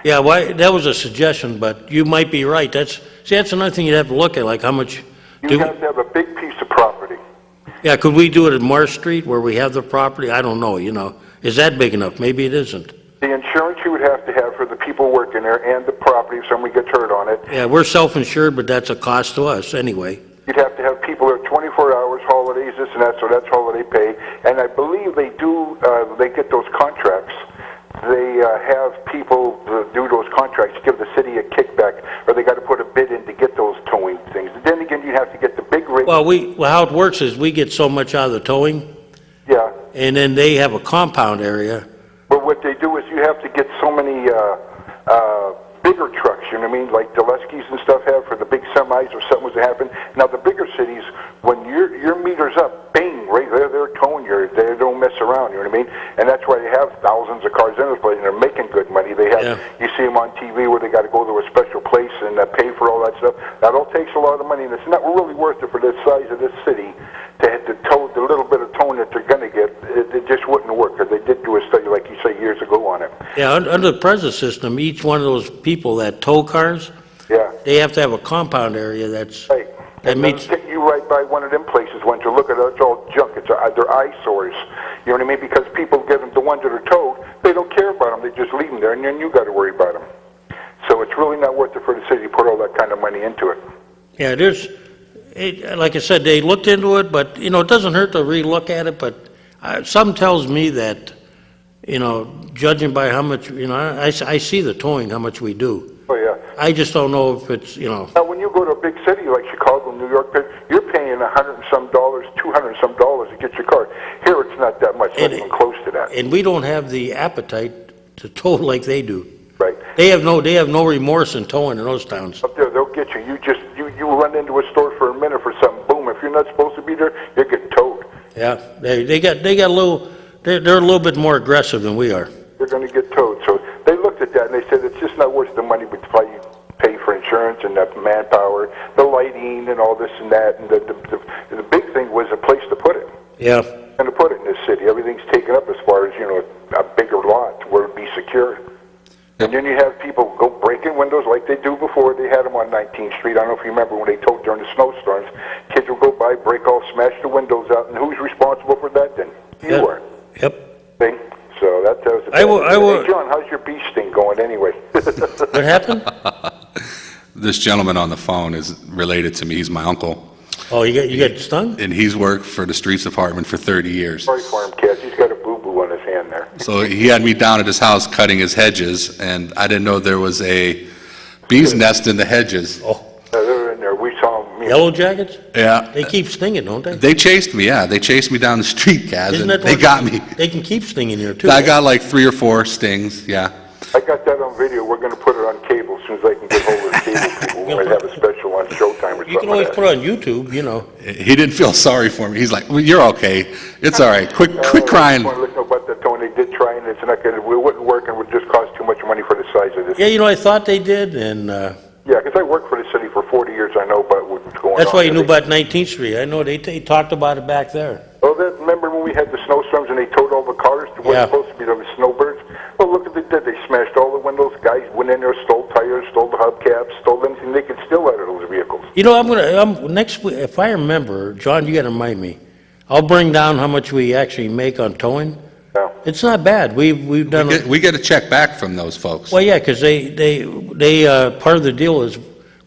Yeah, that was a suggestion, but you might be right. That's another thing you'd have to look at, like how much. You have to have a big piece of property. Yeah, could we do it at Marsh Street where we have the property? I don't know, Is that big enough? Maybe it isn't. The insurance you would have to have for the people working there and the property if somebody gets hurt on it. Yeah, we're self-insured, but that's a cost to us anyway. You'd have to have people there 24 hours, holidays, this and that, so that's holiday pay. And I believe they do, they get those contracts. They have people do those contracts, give the city a kickback, or they got to put a bid in to get those towing things. And then again, you have to get the big rig. Well, how it works is we get so much out of the towing, Yeah. and then they have a compound area. But what they do is you have to get so many bigger trucks, you know what I mean, like the Leskies and stuff have for the big semis if something was to happen. Now, the bigger cities, when your meter's up, bang, right there, they're towing you. They don't mess around, you know what I mean? And that's why they have thousands of cars in this place, and they're making good money. They have, You see them on TV where they got to go to a special place and pay for all that stuff. That all takes a lot of money, and it's not really worth it for the size of this city to tow the little bit of towing that they're going to get. It just wouldn't work, because they did do a study, like you say, years ago on it. Yeah, under the present system, each one of those people that tow cars, Yeah. they have to have a compound area that's, Right. that And meets, you ride by one of them places once you look at it, it's all junk. They're eyesores. You know what I mean? Because people get them, the ones that are towed, they don't care about them. They just leave them there, and then you got to worry about them. So it's really not worth it for the city to put all that kind of money into it. yeah, like I said, they looked into it, but, it doesn't hurt to re-look at it, but something tells me that, judging by how much, I see the towing, how much we do. Oh, yeah. I just don't know if it's, Now, when you go to a big city like Chicago, New York, you're paying $100 and some, $200 and some to get your car. Here, it's not that much, not even close to that. and we don't have the appetite to tow like they do. Right. They have no remorse in towing in those towns. Up there, they'll get you. You run into a store for a minute for something, boom. If you're not supposed to be there, you're getting towed. Yeah, they got a little, they're a little bit more aggressive than we are. They're going to get towed. So they looked at that and they said it's just not worth the money but you pay for insurance and the manpower, the lighting and all this and that. And the big thing was a place to put it. Yeah. And to put it in this city, everything's taken up as far as, a bigger lot where it'd be secure. And then you have people go breaking windows like they do before. They had them on 19th Street. I don't know if you remember when they towed during the snowstorms. Kids would go by, break all, smash the windows out, and who's responsible for that then? You were. Yep. See? So that tells you. Hey, John, how's your bee sting going anyway? What happened? this gentleman on the phone is related to me. He's my uncle, Oh, you got stung? and he's worked for the streets department for 30 years. Sorry for him, Cass. He's got a boo-boo on his hand there. So he had me down at his house cutting his hedges, and I didn't know there was a bee's nest in the hedges. Oh, They're in there. We saw them. Yellow Jackets? Yeah. They keep stinging, don't they? They chased me, yeah. They chased me down the street, Kaz, Isn't and that they what- got me. They can keep stinging here too. I got like 3 or 4 stings, yeah. I got that on video. We're going to put it on cable as soon as I can get hold of the cable people. We might have a special on Showtime or something. You can always like put that. it on YouTube, He didn't feel sorry for me. He's like, well, you're okay. It's all right. Quit crying. I just want to let you know about that, Tony. They did try, and it's not going to, it wouldn't work, and it would just cost too much money for the size of this. Yeah, I thought they did, and Yeah, because I worked for the city for 40 years. I know about what's going on. that's why you knew there. about 19th Street. I know they talked about it back there. Oh, remember when we had the snowstorms and they towed all the cars to what's Yeah. supposed to be the snowbirds? Well, look what they did. They smashed all the windows. Guys went in there, stole tires, stole the hubcaps, stole anything they could steal out of those vehicles. I'm next week, if I remember, John, you got to remind me. I'll bring down how much we actually make on towing. Yeah. It's not bad. We've done. We get a check back from those folks. Well, yeah, because they part of the deal is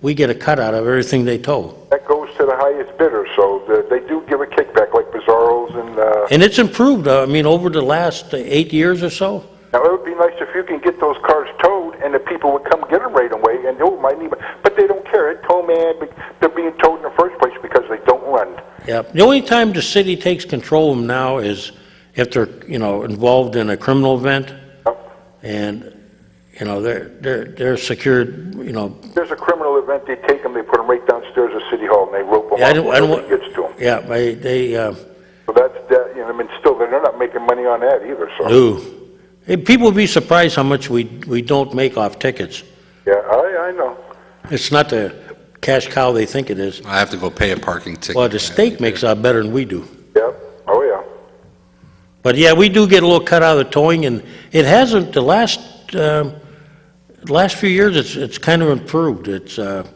we get a cut out of everything they tow. That goes to the highest bidder, so they do give a kickback, like Bizarro's and... And it's improved. I mean, over the last 8 years or so, Now, it would be nice if you can get those cars towed and the people would come get them right away and, oh, my neighbor. But they don't care. It's tow man, they're being towed in the first place because they don't run. Yeah, the only time the city takes control of them now is if they're, involved in a criminal event, and, they're secured, There's a criminal event, they take them, they put them right downstairs at City Hall, and they rope them Yeah, up I don't when want- nobody gets to them. yeah, they, So that's that, still, they're not making money on that either, so. do. Hey, people would be surprised how much we don't make off tickets. Yeah, I know. It's not the cash cow they think it is. I have to go pay a parking ticket. Well, the state makes out better than we do. Yeah, oh, yeah. But yeah, we do get a little cut out of the towing, and it hasn't, the last few years, it's kind of improved. It's, Well,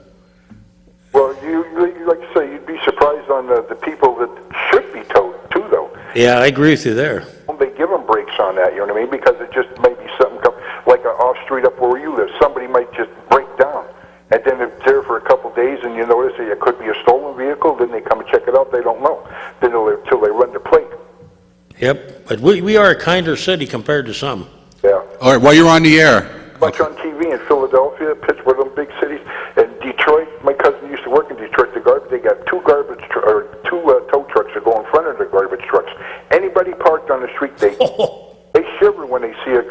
you like you say, you'd be surprised on the people that should be towed, too, though. yeah, I agree with you there. They give them breaks on that, you know what I mean? Because it just may be something like an off street up where you live. Somebody might just break down, and then it's there for a couple of days, and you notice that it could be a stolen vehicle. Then they come and check it out. They don't know. Then until they run the plate. Yep, but we are a kinder city compared to some. Yeah. All right, while you're on the air, Much on TV in Philadelphia, Pittsburgh, them big cities, and Detroit. My cousin used to work in Detroit. They got two tow trucks that go in front of the garbage trucks. Anybody parked on the street, they shiver when they see a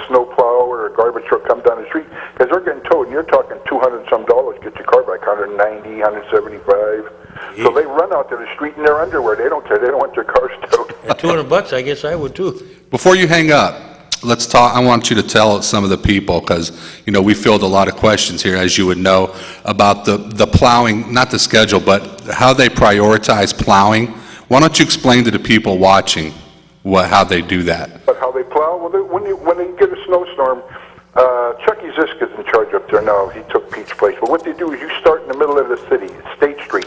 snow plow or a garbage truck come down the street because they're getting towed. And you're talking $200 and some, get your car back, $190, $175. So they run out to the street in their underwear. They don't care. They don't want their cars towed. At $200, I guess I would too. before you hang up, let's talk. I want you to tell some of the people, because we filled a lot of questions here, as you would know, about the plowing, not the schedule, but how they prioritize plowing. Why don't you explain to the people watching how they do that? But how they plow? Well, when they get a snowstorm, Chucky Ziska's in charge up there now. He took Pete's place. But what they do is you start in the middle of the city, State Street.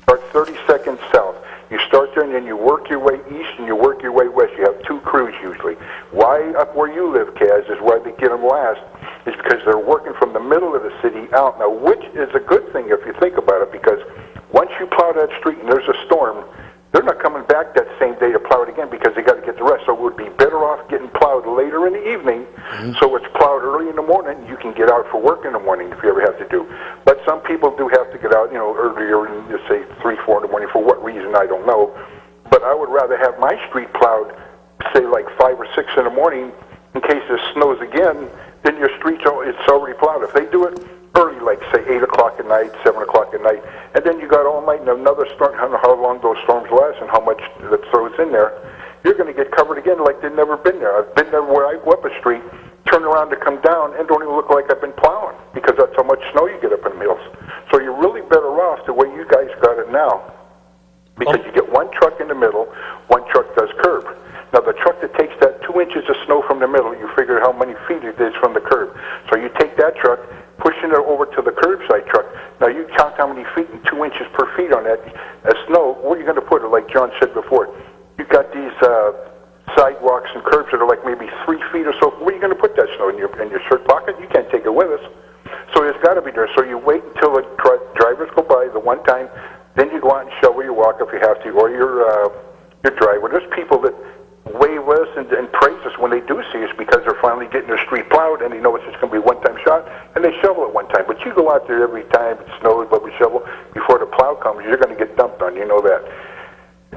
Start 30 seconds south. You start there and then you work your way east and you work your way west. You have two crews usually. Why up where you live, Kaz, is why they get them last, is because they're working from the middle of the city out. Now, which is a good thing if you think about it, because once you plow that street and there's a storm, they're not coming back that same day to plow it again because they got to get the rest. So it would be better off getting plowed later in the evening, so it's plowed early in the morning. You can get out for work in the morning if you ever have to do. But some people do have to get out, earlier, in, say 3, 4 in the morning. For what reason, I don't know. But I would rather have my street plowed, say like 5 or 6 in the morning, in case it snows again. Then your street's it's already plowed. If they do it early, like say 8 o'clock at night, 7 o'clock at night, and then you got all night and another storm. I don't know how long those storms last and how much that throws in there. You're going to get covered again like they've never been there. I've been there where I go up a street, turn around to come down, and don't even look like I've been plowing because that's how much snow you get up in the hills. So you're really better off the way you guys got it now, because you get one truck in the middle, one truck does curb. Now the truck that takes that 2 inches of snow from the middle, you figure how many feet it is from the curb. So you take that truck, pushing it over to the curbside truck. Now you count how many feet and 2 inches per feet on that snow. Where are you going to put it? Like John said before, you've got these sidewalks and curbs that are like maybe 3 feet or so. Where are you going to put that snow? In your shirt pocket? You can't take it with us. So it's got to be there. So you wait until the drivers go by the one time, then you go out and shovel your walk if you have to, or your driveway. There's people that wave us and praise us when they do see us because they're finally getting their street plowed and they know it's just going to be a one-time shot, and they shovel it one time. But you go out there every time it snows, but we shovel, before the plow comes, you're going to get dumped on, you know that.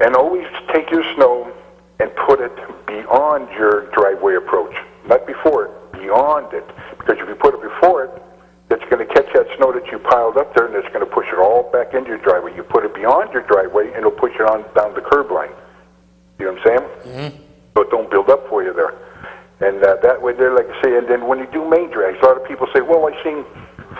And always take your snow and put it beyond your driveway approach, not before it, beyond it. Because if you put it before it, it's going to catch that snow that you piled up there and it's going to push it all back into your driveway. You put it beyond your driveway and it'll push it on down the curb line. You know what I'm saying? Mm-hmm. So it don't build up for you there. And that way there, like I say, and then when you do main drags, a lot of people say, well, I've seen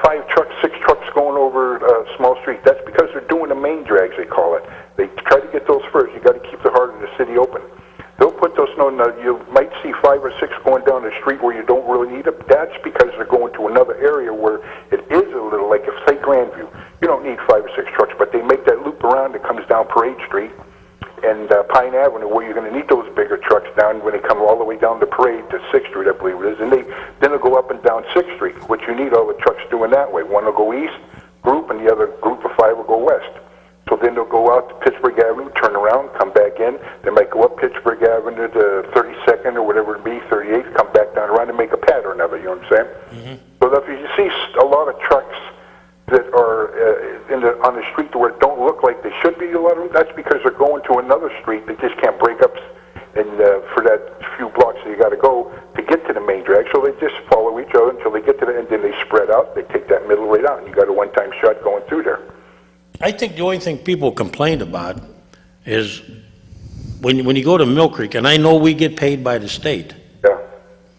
5 trucks, 6 trucks going over a small street. That's because they're doing the main drags, they call it. They try to get those first. You got to keep the heart of the city open. They'll put those snow. Now, you might see 5 or 6 going down the street where you don't really need it. That's because they're going to another area where it is a little, like if, say, Grandview. You don't need 5 or 6 trucks, but they make that loop around that comes down Parade Street and Pine Avenue, where you're going to need those bigger trucks down when they come all the way down the Parade to 6th Street, I believe it is. And then they'll go up and down 6th Street, which you need all the trucks doing that way. One will go east, group, and the other group of 5 will go west. So then they'll go out to Pittsburgh Avenue, turn around, come back in. They might go up Pittsburgh Avenue to 32nd or whatever it be, on the street where it don't look like they should be, a lot of them, that's because they're going to another street that just can't break up and for that few blocks that you got to go to get to the main drag. So they just follow each other until they get to the end, then they spread out. They take that middle right out, and you got a one-time shot going through there. I think the only thing people complained about is when you go to Mill Creek, and I know we get paid by the state, Yeah.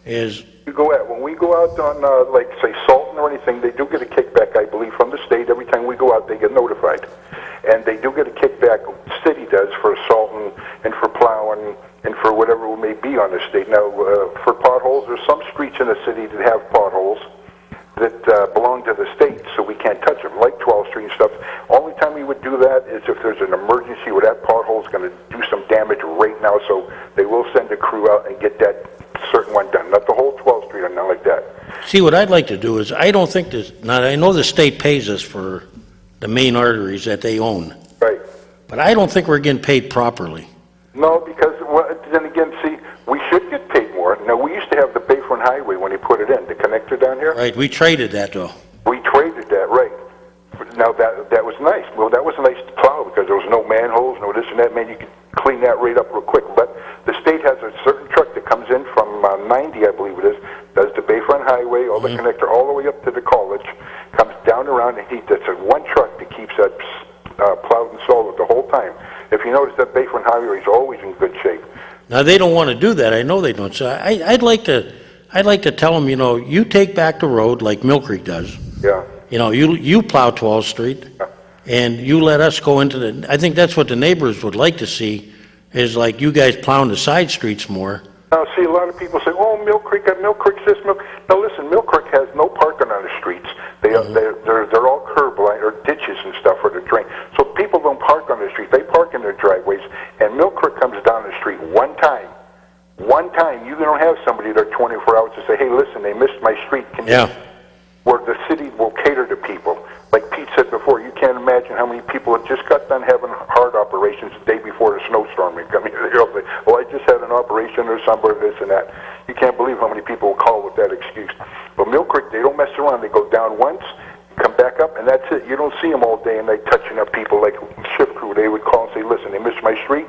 is When we go out on, like, say, Salton or anything, they do get a kickback, I believe, from the state. Every time we go out, they get notified. And they do get a kickback, the city does, for Salton and for plowing and for whatever it may be on the state. Now, for potholes, there's some streets in the city that have potholes that belong to the state, so we can't touch them, like 12th Street and stuff. Only time we would do that is if there's an emergency where that pothole is going to do some damage right now, so they will send a crew out and get that certain one done. Not the whole 12th Street or nothing like that. see, what I'd like to do is, I don't think this, now, I know the state pays us for the main arteries that they own, Right. but I don't think we're getting paid properly. No, because, well, then again, see, we should get paid more. Now, we used to have the Bayfront Highway when they put it in, the connector down here. Right, we traded that, though. We traded that, right. Now, that was nice. Well, that was a nice plow because there was no manholes, no this and that. Man, you could clean that right up real quick. But the state has a certain truck that comes in from 90, I believe it is, does the Bayfront Highway, all the connector, all the way up to the college, comes down around, and that's one truck that keeps that plowed and solid the whole time. If you notice, that Bayfront Highway is always in good shape. Now, they don't want to do that, I know they don't, so I'd like to tell them, you take back the road like Mill Creek does. Yeah. You plow 12th Street, and you let us go into I think that's what the neighbors would like to see, is like you guys plowing the side streets more. Now, see, a lot of people say, "Oh, Mill Creek's this, Mill." Now, listen, Mill Creek has no parking on the streets. They're all curb line or ditches and stuff for the drain. So people don't park on the street. They park in their driveways. And Mill Creek comes down the street one time. One time, you don't have somebody there 24 hours to say, "Hey, listen, they missed my street." Where the city will cater to people. Like Pete said before, you can't imagine how many people have just got done having heart operations the day before the snowstorm. I mean, they'll say, "Well, I just had an operation or something, this and that." You can't believe how many people will call with that excuse. But Mill Creek, they don't mess around. They go down once, come back up, and that's it. You don't see them all day and night touching up people like shift crew. They would call and say, "Listen, they missed my street."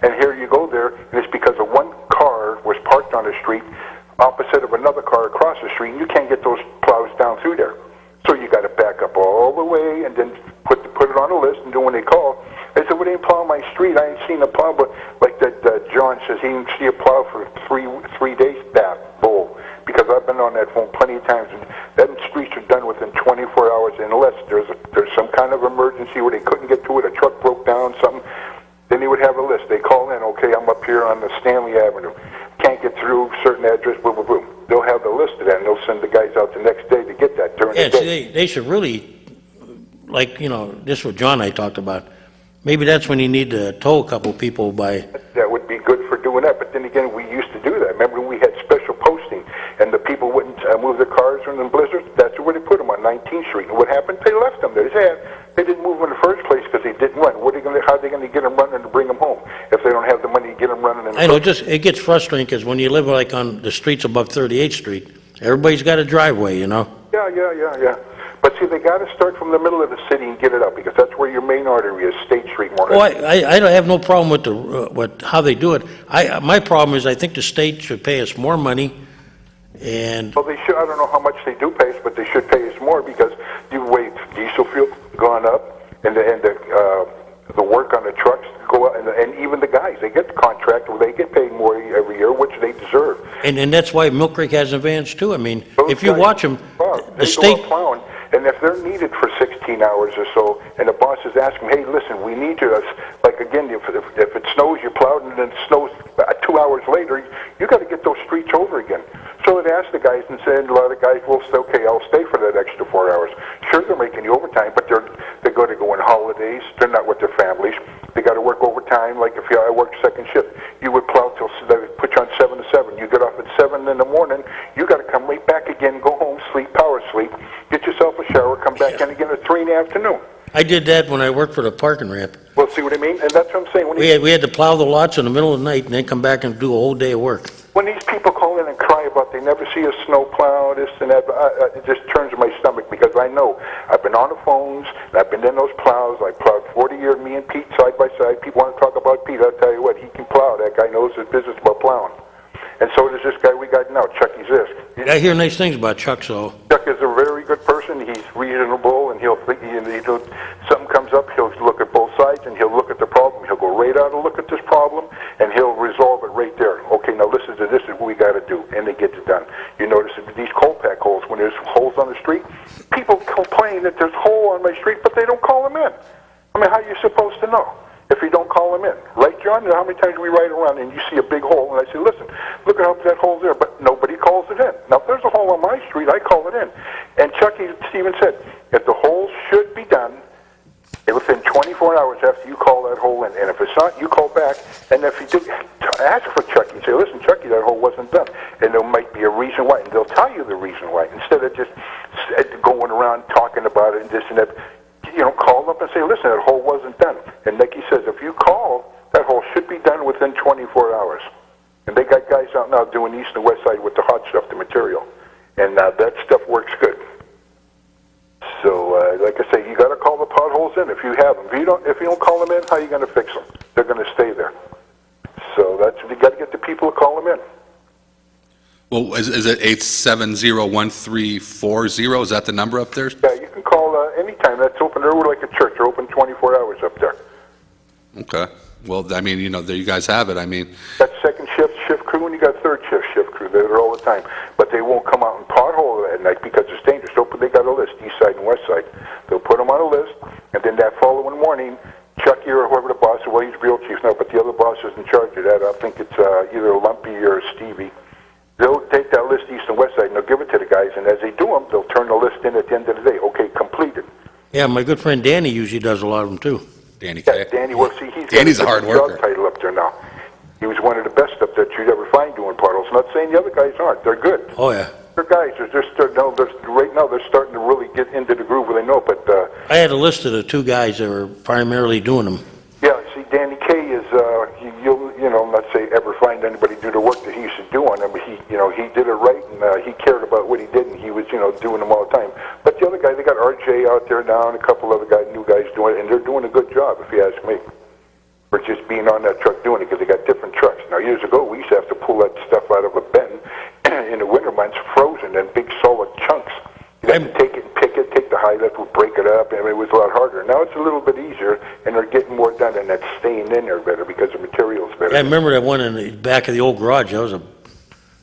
And here you go there, and it's because of one car was parked on the street opposite of another car across the street, and you can't get those plows down through there. So you got to back up all the way and then put it on a list. And then when they call, they say, "Well, they didn't plow my street. I ain't seen a plow." But like that John says, he didn't see a plow for three days. That bull. Because I've been on that phone plenty of times, and that streets are done within 24 hours unless there's some kind of emergency where they couldn't get to it, a truck broke down, something. Then they would have a list. They call in, "Okay, I'm up here on the Stanley Avenue. Can't get through, certain address, boom, boom, boom." They'll have the list of that, and they'll send the guys out the next day to get that during the day. See, they should really, like, this is what John and I talked about. Maybe that's when you need to tow a couple people by. That would be good for doing that, but then again, we used to do that. Remember, we had special posting, and the people wouldn't move their cars in the blizzards? That's where they put them, on 19th Street. And what happened? They left them there. They didn't move them in the first place because they didn't run. How are they going to get them running to bring them home if they don't have the money to get them running? I know, it gets frustrating because when you live like on the streets above 38th Street, everybody's got a driveway, Yeah. But see, they got to start from the middle of the city and get it up because that's where your main artery is, State Street, more Well, I don't have no problem with how they do it. My problem is I think the state should pay us more money, and well, they should. I don't know how much they do pay us, but they should pay us more because diesel fuel gone up, and the work on the trucks go up, and even the guys, they get the contract where they get paid more every year, which they deserve. And that's why Mill Creek has an advantage too. I mean, Those if you guys, watch them, the state. Go out plowing, and if they're needed for 16 hours or so, and the boss is asking, "Hey, listen, we need you." Like again, if it snows, you're plowed, and then it snows 2 hours later, you got to get those streets over again. So it asked the guys and said, a lot of guys will say, "Okay, I'll stay for that extra 4 hours." Sure, they're making the overtime, but they're going to go on holidays. They're not with their families. They got to work overtime. Like if I work second shift, you would plow till they would put you on 7 to 7. You get off at 7 in the morning. You got to come right back again, go home, sleep, power sleep, get yourself a shower, come back in again at 3 in the afternoon. I did that when I worked for the parking ramp. Well, see what I mean? And that's what I'm saying. We had to plow the lots in the middle of the night and then come back and do a whole day of work. When these people call in and cry about They never see a snow plow, this and that. But it just turns my stomach because I know I've been on the phones, and I've been in those plows. I plowed 40 years, me and Pete side by side. People want to talk about Pete. I'll tell you what, he can plow. That guy knows his business about plowing. And so does this guy we got now, Chucky Zisk. I hear nice things about Chuck, so. Chuck is a very good person. He's reasonable, and he'll something comes up, he'll look at both sides, and he'll look at the problem. He'll go right out and look at this problem, and he'll resolve it right there. Okay, now listen to this is what we got to do, and they get it done. You notice that these coal pack holes, when there's holes on the street, people complain that there's a hole on my street, but they don't call them in. I mean, how are you supposed to know if you don't call them in? Right, John? How many times we ride around and you see a big hole, and I say, listen, look at how that hole's there, but nobody calls it in. Now, if there's a hole on my street, I call it in. And Chucky Stevens said, if the hole should be done within 24 hours after you call that hole in, and if it's not, you call back, and if you do, ask for Chucky and say, listen, Chucky, that hole wasn't done, and there might be a reason why, and they'll tell you the reason why, instead of just going around talking about it and this and that. Call up and say, listen, that hole wasn't done. And like he says, if you call, that hole should be done within 24 hours. And they got guys out now doing east and west side with the hot stuff, the material. And that stuff works good. So, like I say, you got to call the potholes in if you have them. If you don't call them in, how are you going to fix them? They're going to stay there. So you got to get the people to call them in. Well, is it 870-1340? Is that the number up there? Yeah, you can call anytime. That's open. They're like a church. They're open 24 hours up there. Okay. Well, I mean, there you guys have it. I mean, got second shift crew, and you got third shift crew. They're there all the time. But they won't come out and pothole at night because it's dangerous. They got a list, east side and west side. They'll put them on a list, and then that following morning, Chucky or whoever the boss is, well, he's real chief now, but the other boss is in charge of that. I think it's either Lumpy or Stevie. They'll take that list east and west side, and they'll give it to the guys, and as they do them, they'll turn the list in at the end of the day. Okay, completed. Yeah, my good friend Danny usually does a lot of them, too. Danny Yeah, K. Danny, well, see, Danny's a hard worker. Job title up there now. He was one of the best up there that you'd ever find doing potholes. Not saying the other guys aren't. They're good. Oh, yeah. They're guys. Right now, they're starting to really get into the groove where they know, but... I had a list of the two guys that were primarily doing them. Yeah, see, Danny K is, you'll not say ever find anybody do the work that he used to do on them, but he did it right, and he cared about what he did, and he was, doing them all the time. But the other guy, they got RJ out there now, and a couple other new guys doing it, and they're doing a good job, if you ask me, for just being on that truck doing it, because they got different trucks. Now, years ago, we used to have to pull that stuff out of a bin in the winter months, frozen, in big solid chunks. You'd have to take it and pick it, take the high lift, would break it up, and it was a lot harder. Now it's a little bit easier, and they're getting more done, and that's staying in there better because the material's better. I remember that one in the back of the old garage. That was a...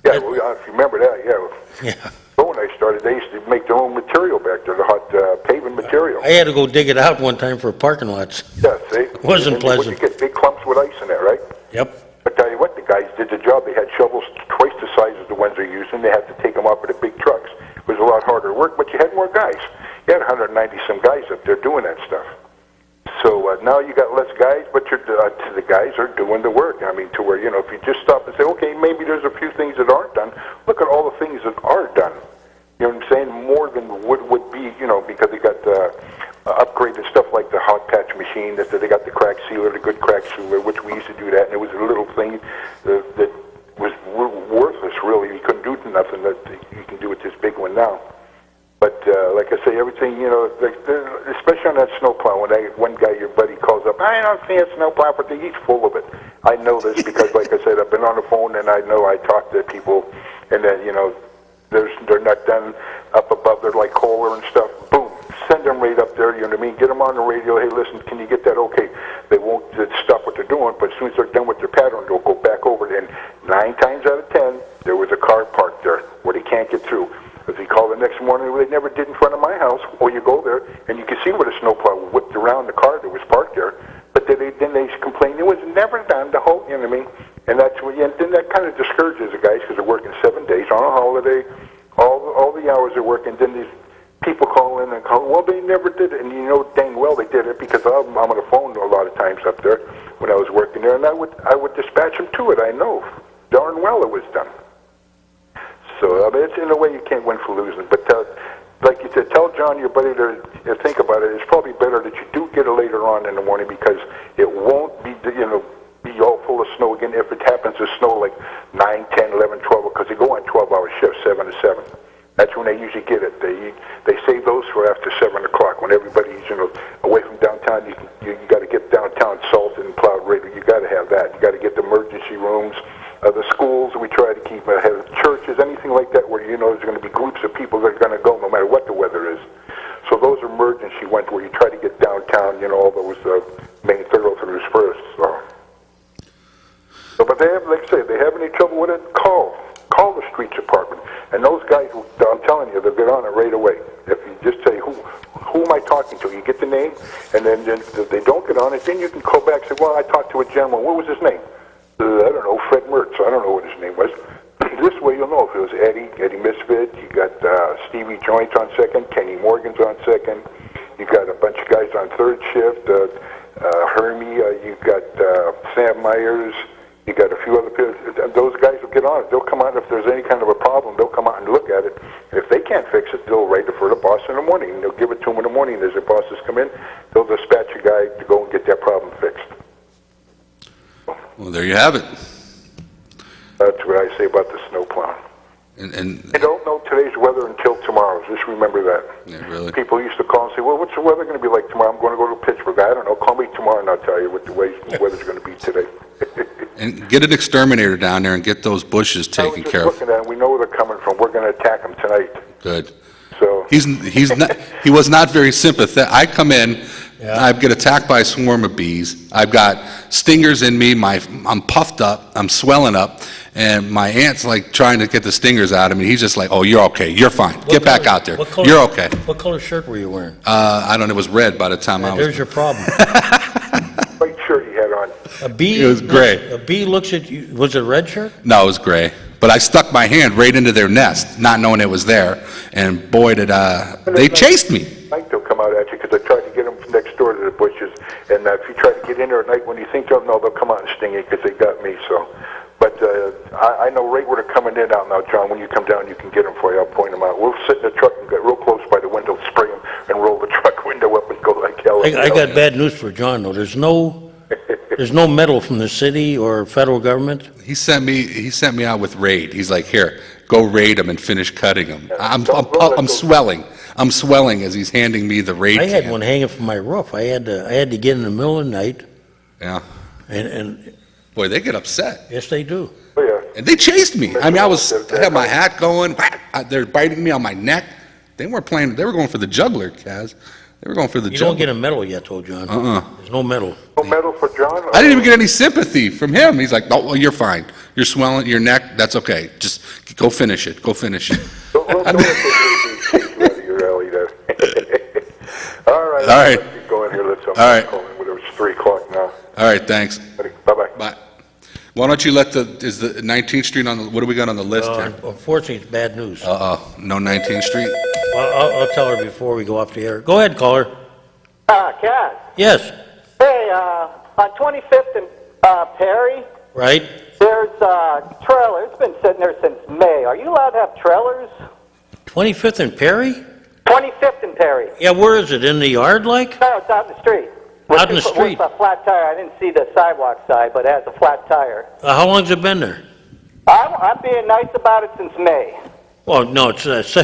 Yeah, well, if you remember that, yeah. Yeah. So when I started, they used to make their own material back there, the hot paving material. I had to go dig it out one time for parking lots. Yeah, see? Wasn't and pleasant. You get big clumps with ice in it, right? Yep. I tell you what, the guys did the job. They had shovels twice the size of the ones they're using. They had to take them up with the big trucks. It was a lot harder work, but you had more guys. You had 190-some guys up there doing that stuff. So now you got less guys, but the guys are doing the work. I mean, to where, if you just stop and say, okay, maybe there's a few things that aren't done, look at all the things that are done. You know what I'm saying? More than would be, because they got upgraded stuff like the hot patch machine, that they got the crack sealer, the good crack sealer, which we used to do that, and it was a little thing that was worthless, really. You couldn't do nothing that you can do with this big one now. But like I say, everything, especially on that snowplow, when one guy, your buddy, calls up, I don't see a snowplow, but he's full of it. I know this because, like I said, I've been on the phone, and I know I talk to people, and then, they're not done up above. They're like Kohler and stuff. Boom, send them right up there. You know what I mean? Get them on the radio. Hey, listen, can you get that? Okay, they won't stop what they're doing, but as soon as they're done with their pattern, they'll go back over it. And 9 times out of 10, there was a car parked there where they can't get through. If you call the next morning, they never did in front of my house. Or you go there and you can see where the snowplow whipped around the car that was parked there. But then they complain it was never done. The whole, you know what I mean? And that's what, and then that kind of discourages the guys because they're working 7 days on a holiday. All the hours they're working. Then these people call in and call. Well, they never did it, and dang well they did it because I'm on the phone a lot of times up there when I was working there, and I would dispatch them to it. I know darn well it was done. So I mean, it's in a way you can't win for losing. But like you said, tell John, your buddy, to think about it. It's probably better that you do get it later on in the morning because it won't be be all full of snow again if it happens to snow like 9, 10, 11, 12 because they go on 12-hour shifts. what it call the streets department, and those guys, I'm telling you, they'll get on it right away. If you just say, who am I talking to? You get the name, and then if they don't get on it, then you can call back and say, well, I talked to a gentleman. What was his name? I don't know, Fred Mertz. I don't know what his name was. This way you'll know if it was Eddie Misfit. You got Stevie Joint on second, Kenny Morgan's on second. You got a bunch of guys on third shift. Hermie, you got Sam Myers. You got a few other people. Those guys will get on it. They'll come out if there's any kind of a problem. They'll come out and look at it. If they can't fix it, they'll write it for the boss in the morning. And they'll give it to them in the morning. As their bosses come in, they'll dispatch a guy to go and get that problem fixed. Well, there you have it. That's what I say about the snow plowing. And I don't know today's weather until tomorrow. Just remember that. yeah, really. People used to call and say, well, what's the weather going to be like tomorrow? I'm going to go to Pittsburgh. I don't know. Call me tomorrow and I'll tell you what the weather's going to be today. And get an exterminator down there and get those bushes taken care I was of. just looking at them. We know where they're coming from. We're going to attack them tonight. Good. So He's not, he was not very sympathetic. I come in, I get attacked by a swarm of bees. I've got stingers in me. I'm puffed up. I'm swelling up. And my aunt's like trying to get the stingers out of me. He's just like, oh, you're okay. You're fine. Get back out there. You're okay. What color shirt were you wearing? I don't know. It was red by the time I was. There's your problem. white shirt he had on. A bee. It was gray. A bee looks at you. Was it a red shirt? No, it was gray. But I stuck my hand right into their nest, not knowing it was there. And boy, did they chased me. Night they'll come out at you because I tried to get them next door to the bushes. And if you try to get in there at night when you think they'll come out and sting you because they got me. So, but I know right where they're coming in out now, John. When you come down, you can get them for you. I'll point them out. We'll sit in the truck and get real close by the window, spray them, and roll the truck window up and go like hell. I got bad news for John, though. There's no medal from the city or federal government. He sent me out with raid. He's like, here, go raid them and finish cutting them. I'm swelling. I'm swelling as he's handing me the raid. I had can. one hanging from my roof. I had to get in the middle of the night. Yeah. And Boy, they get upset. yes, they do. Oh, yeah. And they chased me. I mean, I had my hat going. They're biting me on my neck. They weren't playing. They were going for the juggler, Kaz. They were going for the You juggler. don't get a medal yet, though, John. There's no medal. No medal for John? I didn't even get any sympathy from him. He's like, "Oh, well, you're fine. You're swelling your neck. That's okay. Just go finish it. Go finish it." Don't let those chase you out of your alley there. All right. All right. Let's keep going here. Let's All right. It's 3 o'clock now. All right, thanks. Bye-bye. Bye. Why don't you let is the 19th Street on the, what do we got on the list here? Unfortunately, it's bad news. No 19th Street? I'll tell her before we go off the air. Go ahead, caller. Cat. Yes, Hey, on 25th and Perry, right? there's a trailer. It's been sitting there since May. Are you allowed to have trailers? 25th and Perry? 25th and Perry. Yeah, where is it? In the yard, like? No, it's out in the street. Out in the street? With a flat tire. I didn't see the sidewalk side, but it has a flat tire. How long's it been there? I'm being nice about it since May. Well, no, it's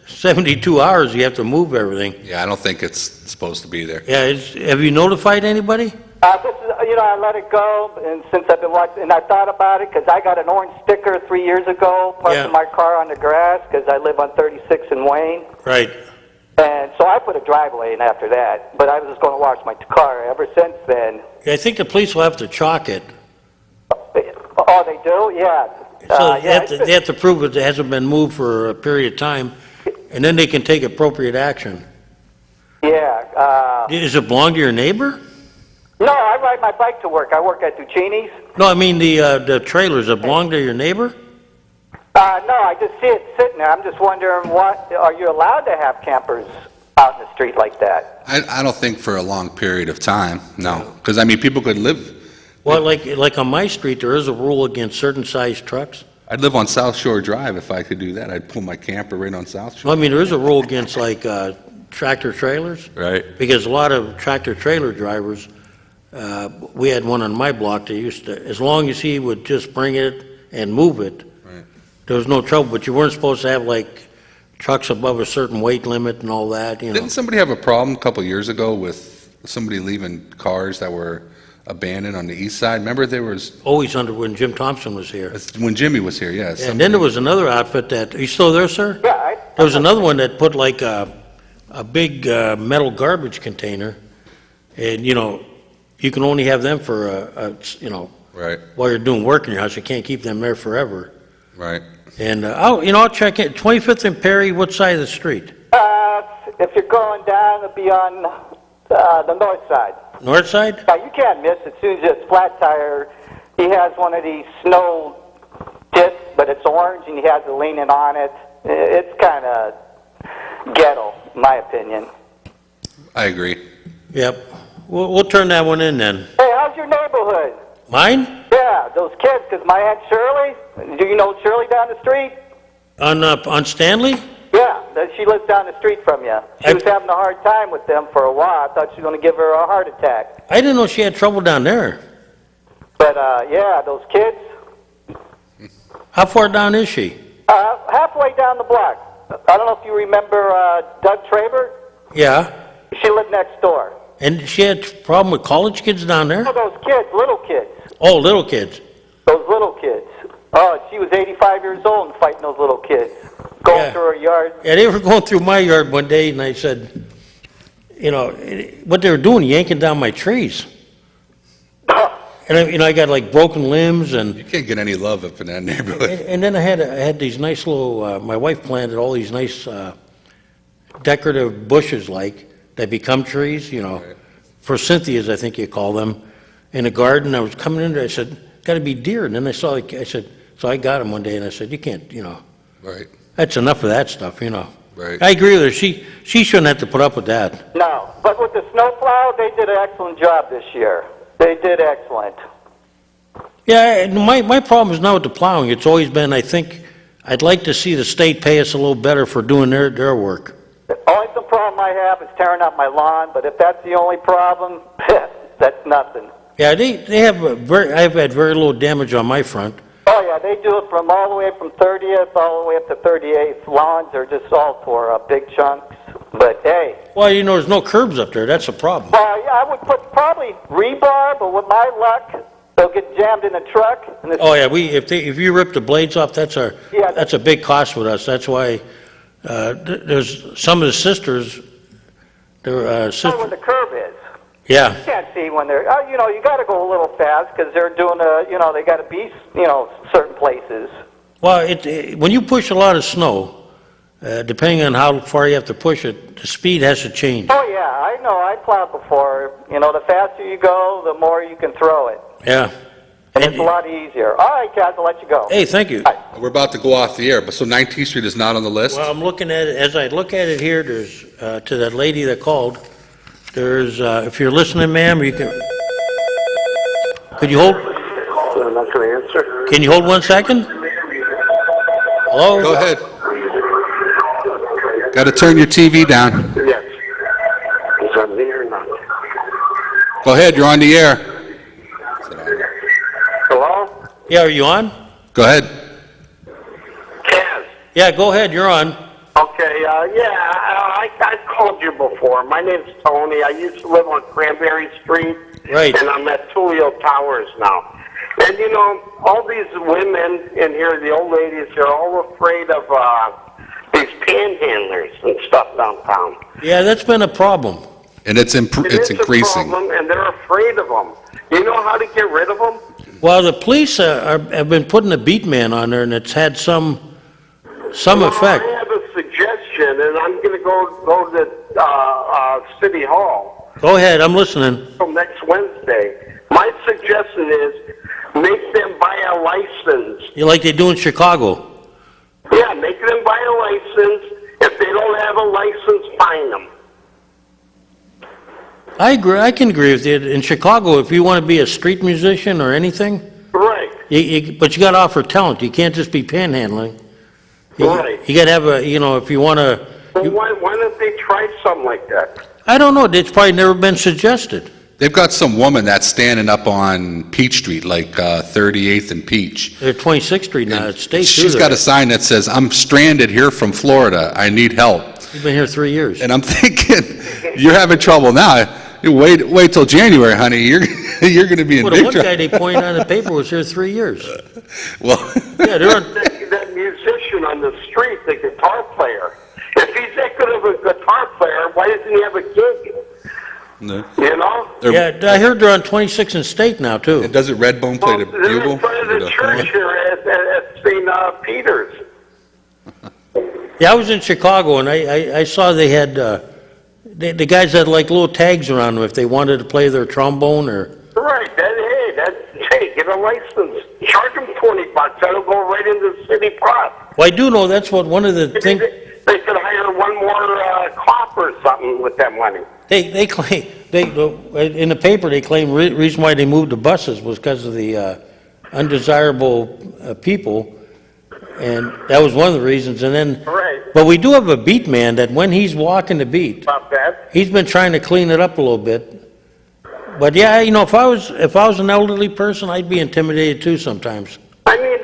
72 hours. You have to move everything. Yeah, I don't think it's supposed to be there. Yeah, have you notified anybody? I let it go, and since I've been watching, and I thought about it because I got an orange sticker 3 years ago, parking my car on the grass because I live on 36 in Wayne. Right. And so I put a driveway in after that, but I was just going to wash my car. Ever since then. I think the police will have to chalk it. Oh, they do? Yeah. So they have to prove it hasn't been moved for a period of time, and then they can take appropriate action. Yeah. Does it belong to your neighbor? No, I ride my bike to work. I work at Duccini's. No, I mean the trailers. Does it belong to your neighbor? No, I just see it sitting there. I'm just wondering, are you allowed to have campers out in the street like that? I don't think for a long period of time, no. Because, I mean, people could live. Well, like on my street, there is a rule against certain size trucks. I'd live on South Shore Drive if I could do that. I'd pull my camper right on South Shore. Well, I mean, there is a rule against like tractor trailers. Right. Because a lot of tractor trailer drivers, we had one on my block that used to, as long as he would just bring it and move it, there was no trouble, but you weren't supposed to have like trucks above a certain weight limit and all that, you know. Didn't somebody have a problem a couple of years ago with somebody leaving cars that were abandoned on the east side? Remember there was... Always under when Jim Thompson was here. When Jimmy was here, yes. And then there was another outfit that, are you still there, sir? Yeah. There was another one that put like a big metal garbage container, and, you know, you can only have them for, Right, while you're doing work in your house. You can't keep them there forever. right. And, I'll check it. 25th and Perry, what side of the street? If you're going down, it'll be on the north side. North side? Yeah, you can't miss it. As soon as it's flat tire, he has one of these snow discs, but it's orange, and he has it leaning on it. It's kind of ghetto, in my opinion. I agree. Yep. We'll turn that one in then. Hey, how's your neighborhood? Mine? Yeah, those kids, because my Aunt Shirley, do you know Shirley down the street? On Stanley? Yeah, she lives down the street from you. She was having a hard time with them for a while. I thought she was going to give her a heart attack. I didn't know she had trouble down there. But, yeah, those kids, How far down is she? halfway down the block. I don't know if you remember Doug Traber. Yeah. She lived next door. And she had a problem with college kids down there? Oh, those kids, little kids. Oh, little kids. Those little kids. Oh, she was 85 years old and fighting those little kids. Going through her yard. Yeah, they were going through my yard one day, and I said, what they were doing, yanking down my trees. And, I got, like, broken limbs, and... You can't get any love up in that neighborhood. And then I had these nice little, my wife planted all these nice decorative bushes, that become trees, for Cynthia's, I think you call them, in the garden. I was coming in there, I said, got to be deer. And then I saw, so I got them one day, and I said, you can't, Right, that's enough of that stuff, right. I agree with her. She shouldn't have to put up with that. No, but with the snowplow, they did an excellent job this year. They did excellent. Yeah, and my problem is not with the plowing. It's always been, I think, I'd like to see the state pay us a little better for doing their work. The only problem I have is tearing up my lawn, but if that's the only problem, that's nothing. Yeah, they have I've had very little damage on my front. Oh, yeah, they do it from all the way from 30th all the way up to 38th. Lawns are just all tore up, big chunks. But, hey. Well, there's no curbs up there. That's a problem. Well, yeah, I would put probably rebar, but with my luck, they'll get jammed in the truck. And Oh, yeah, if you rip the blades off, that's a big cost with us. That's why there's some of the sisters, where the curb is. Yeah. You can't see when they're, you got to go a little fast because they're doing they got to be, certain places. Well, when you push a lot of snow, depending on how far you have to push it, the speed has to change. Oh, yeah, I know. I plowed before. The faster you go, the more you can throw it. Yeah. And it's a lot easier. All right, Kaz, I'll let you go. Hey, thank you. We're about to go off the air, but so 19th Street is not on the list? Well, I'm looking at it, as I look at it here, there's, to that lady that called, there's, if you're listening, ma'am, you can, could you hold? I'm not going to answer. Can you hold 1 second? Hello? Go ahead. Got to turn your TV down. Yes. Is on the air or not? Go ahead, you're on the air. Hello? Yeah, are you on? Go ahead. Kaz. Yeah, go ahead, you're on. Okay, I called you before. My name's Tony. I used to live on Cranberry Street. Right. And I'm at Tulio Towers now. And, all these women in here, the old ladies, they're all afraid of these panhandlers and stuff downtown. Yeah, that's been a problem. And it's increasing. A problem, and they're afraid of them. You know how to get rid of them? Well, the police have been putting a beat man on there, and it's had some effect. I have a suggestion, and I'm going to go to City Hall. Go ahead, I'm listening. From next Wednesday. My suggestion is make them buy a license. You like they do in Chicago? Yeah, make them buy a license. If they don't have a license, fine them. I agree. I can agree with you. In Chicago, if you want to be a street musician or anything, right? But you got to offer talent. You can't just be panhandling. Right. You got to have if you want to. Well, why don't they try something like that? I don't know. It's probably never been suggested. They've got some woman that's standing up on Peach Street, like 38th and Peach. They're 26th Street now. It's state. She's got a sign that says, "I'm stranded here from Florida. I need help." You've been here 3 years. And I'm thinking, you're having trouble now. Wait till January, honey. You're going to be in big trouble. The one guy they pointed on the paper was here 3 years. Well, yeah, that musician on the street, the guitar player. If he's that good of a guitar player, why doesn't he have a gig? No. You know? They're- Yeah, I heard they're on 26th and State now, too. And doesn't Redbone play the They're bugle? in front Or of the church horn? here at St. Peter's. Yeah, I was in Chicago, and I saw they had, the guys had like little tags around them if they wanted to play their trombone or... Right. Hey, get a license. Charge them $20. That'll go right into the city pot. Well, I do know that's what one of the things... They could hire one more cop or something with that money. They claim, in the paper, they claim reason why they moved the buses was because of the undesirable people, and that was one of the reasons, and then... Right. But we do have a beat man that when he's walking the beat, About that. he's been trying to clean it up a little bit. But yeah, you know, if I was an elderly person, I'd be intimidated too sometimes. I mean,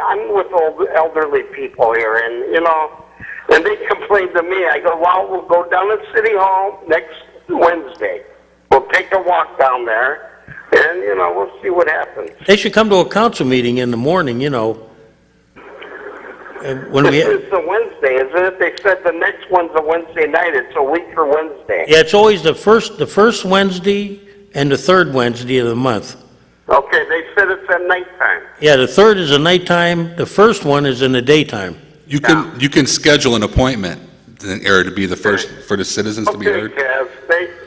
I'm with old elderly people here, and you know, and they complain to me. I go, well, we'll go down to City Hall next Wednesday. We'll take a walk down there, and you know, we'll see what happens. They should come to a council meeting in the morning, you know. When we, It's a Wednesday, isn't it? They said the next one's a Wednesday night. It's a week for Wednesday. yeah, it's always the first Wednesday and the third Wednesday of the month. Okay, they said it's at nighttime. Yeah, the third is a nighttime, the first one is in the daytime. You can schedule an appointment, or to be the first for the citizens to be Okay, heard. Kaz,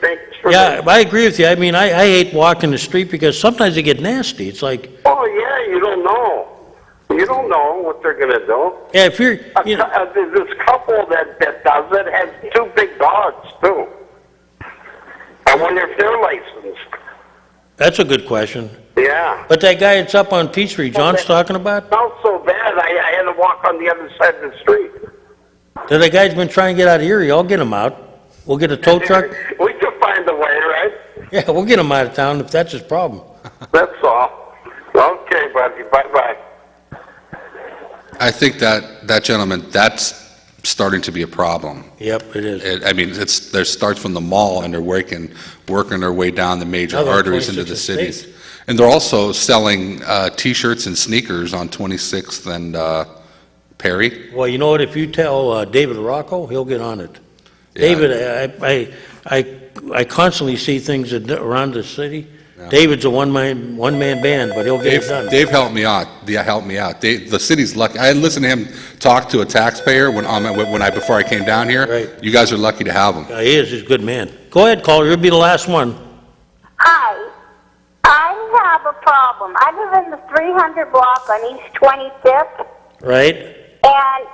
thanks for Yeah, I agree with you. I mean, I hate walking the street because sometimes they get nasty. It's like, Oh, yeah, you don't know. You don't know what they're going to do. yeah, if you're, you know, This couple that does it has two big dogs, too. I wonder if they're licensed. that's a good question. Yeah. But that guy that's up on Peach Street, John's talking about, Not so bad. I had to walk on the other side of the street. that guy's been trying to get out of here. I'll get him out. We'll get a tow truck. We can find a way, right? Yeah, we'll get him out of town if that's his problem. That's all. Okay, buddy. Bye-bye. I think that gentleman, that's starting to be a problem. Yep, it is. I mean, it starts from the mall, and they're working their way down the major Now they're arteries into the 26th cities. State. And they're also selling T-shirts and sneakers on 26th and Perry. Well, you know what? If you tell David Rocco, he'll get on it. Yeah. David, I constantly see things around the city. David's a one-man band, but he'll get it done. Dave helped me out. Yeah, helped me out. The city's lucky. I had listened to him talk to a taxpayer before I came down here. Right. You guys are lucky to have him. He is. He's a good man. Go ahead, caller. You'll be the last one. Hi. I have a problem. I live in the 300 block on East 25th, Right? and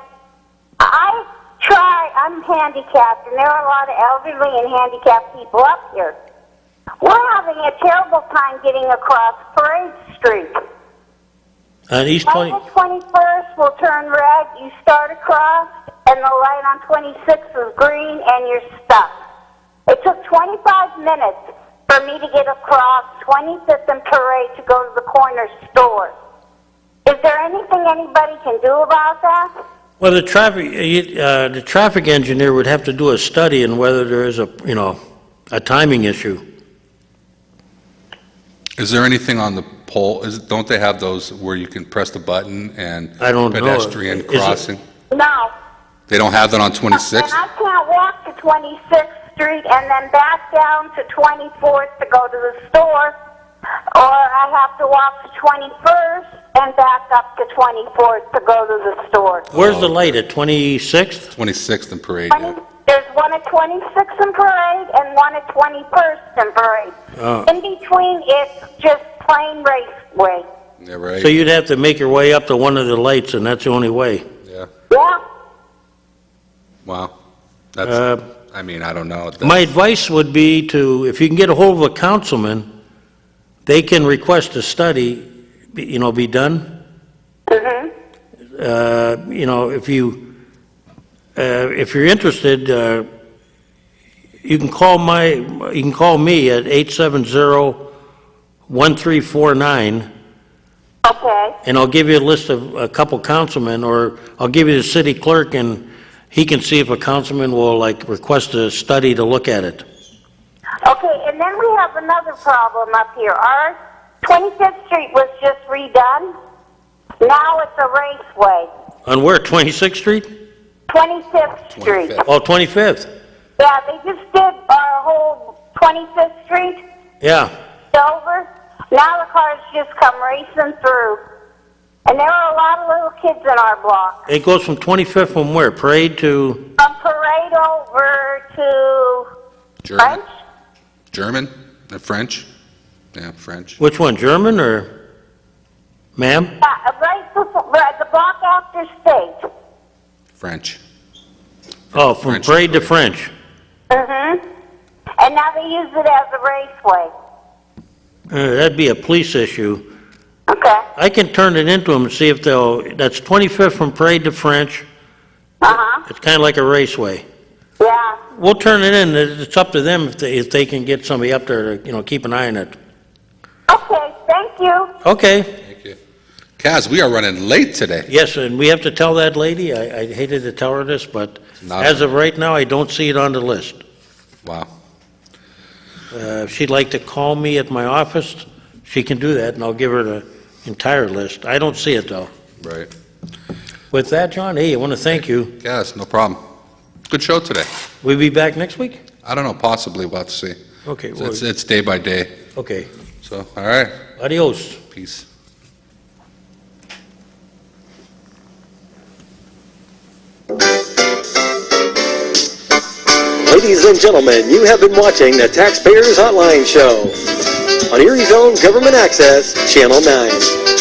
I'm handicapped, and there are a lot of elderly and handicapped people up here. We're having a terrible time getting across Parade Street. On East Right 20. at 21st will turn red, you start across, and the light on 26th is green, and you're stuck. It took 25 minutes for me to get across 25th and Parade to go to the corner store. Is there anything anybody can do about that? Well, the traffic engineer would have to do a study on whether there is a timing issue. Is there anything on the pole? Don't they have those where you can press the button and I don't know. pedestrian Is it- crossing? No. They don't have that on And 26th? I can't walk to 26th Street and then back down to 24th to go to the store, or I have to walk to 21st and back up to 24th to go to the store. Where's the light, at 26th? 26th and Parade, yeah. There's one at 26th and Parade and one at 21st and Parade. Oh. In between, it's just plain raceway. Yeah, right. So you'd have to make your way up to one of the lights, and that's the only way. Yeah. Yeah. Wow. That's, I mean, I don't know. My advice would be to, if you can get a hold of a councilman, they can request a study, be done. Mm-hmm. If you're interested, you can call me at 870-1349, Okay. and I'll give you a list of a couple councilmen, or I'll give you the city clerk, and he can see if a councilman will request a study to look at it. Okay, and then we have another problem up here. Our 25th Street was just redone. Now it's a raceway. On where, 26th Street? 25th Street. 25th. Oh, 25th. Yeah, they just did our whole 25th Street, Yeah. over. Now the cars just come racing through. And there are a lot of little kids in our block. It goes from 25th from where? Parade to... From Parade over to German? French. German? French? Yeah, French. Which one, German or... Ma'am? Yeah, right before, the block after State. French. Oh, from French Parade to Parade. French. Mm-hmm. And now they use it as a raceway. That'd be a police issue. Okay. I can turn it into them and see if they'll... That's 25th from Parade to French. Uh-huh. It's kind of like a raceway. Yeah. We'll turn it in. It's up to them if they can get somebody up there to, keep an eye on it. Okay, thank you. Okay. Thank you. Kaz, we are running late today. Yes, and we have to tell that lady, I hated to tell her this, but Not as of right now, I don't see it on the list. Wow. If she'd like to call me at my office, she can do that, and I'll give her the entire list. I don't see it, though. Right. With that, John, hey, I want to thank you. Kaz, no problem. Good show today. We'll be back next week? I don't know, possibly, we'll have to see. Okay, well, It's day by day. okay. So, all right. Adios. Peace. Ladies and gentlemen, you have been watching the Taxpayers Hotline Show on Erie's own Government Access, Channel 9.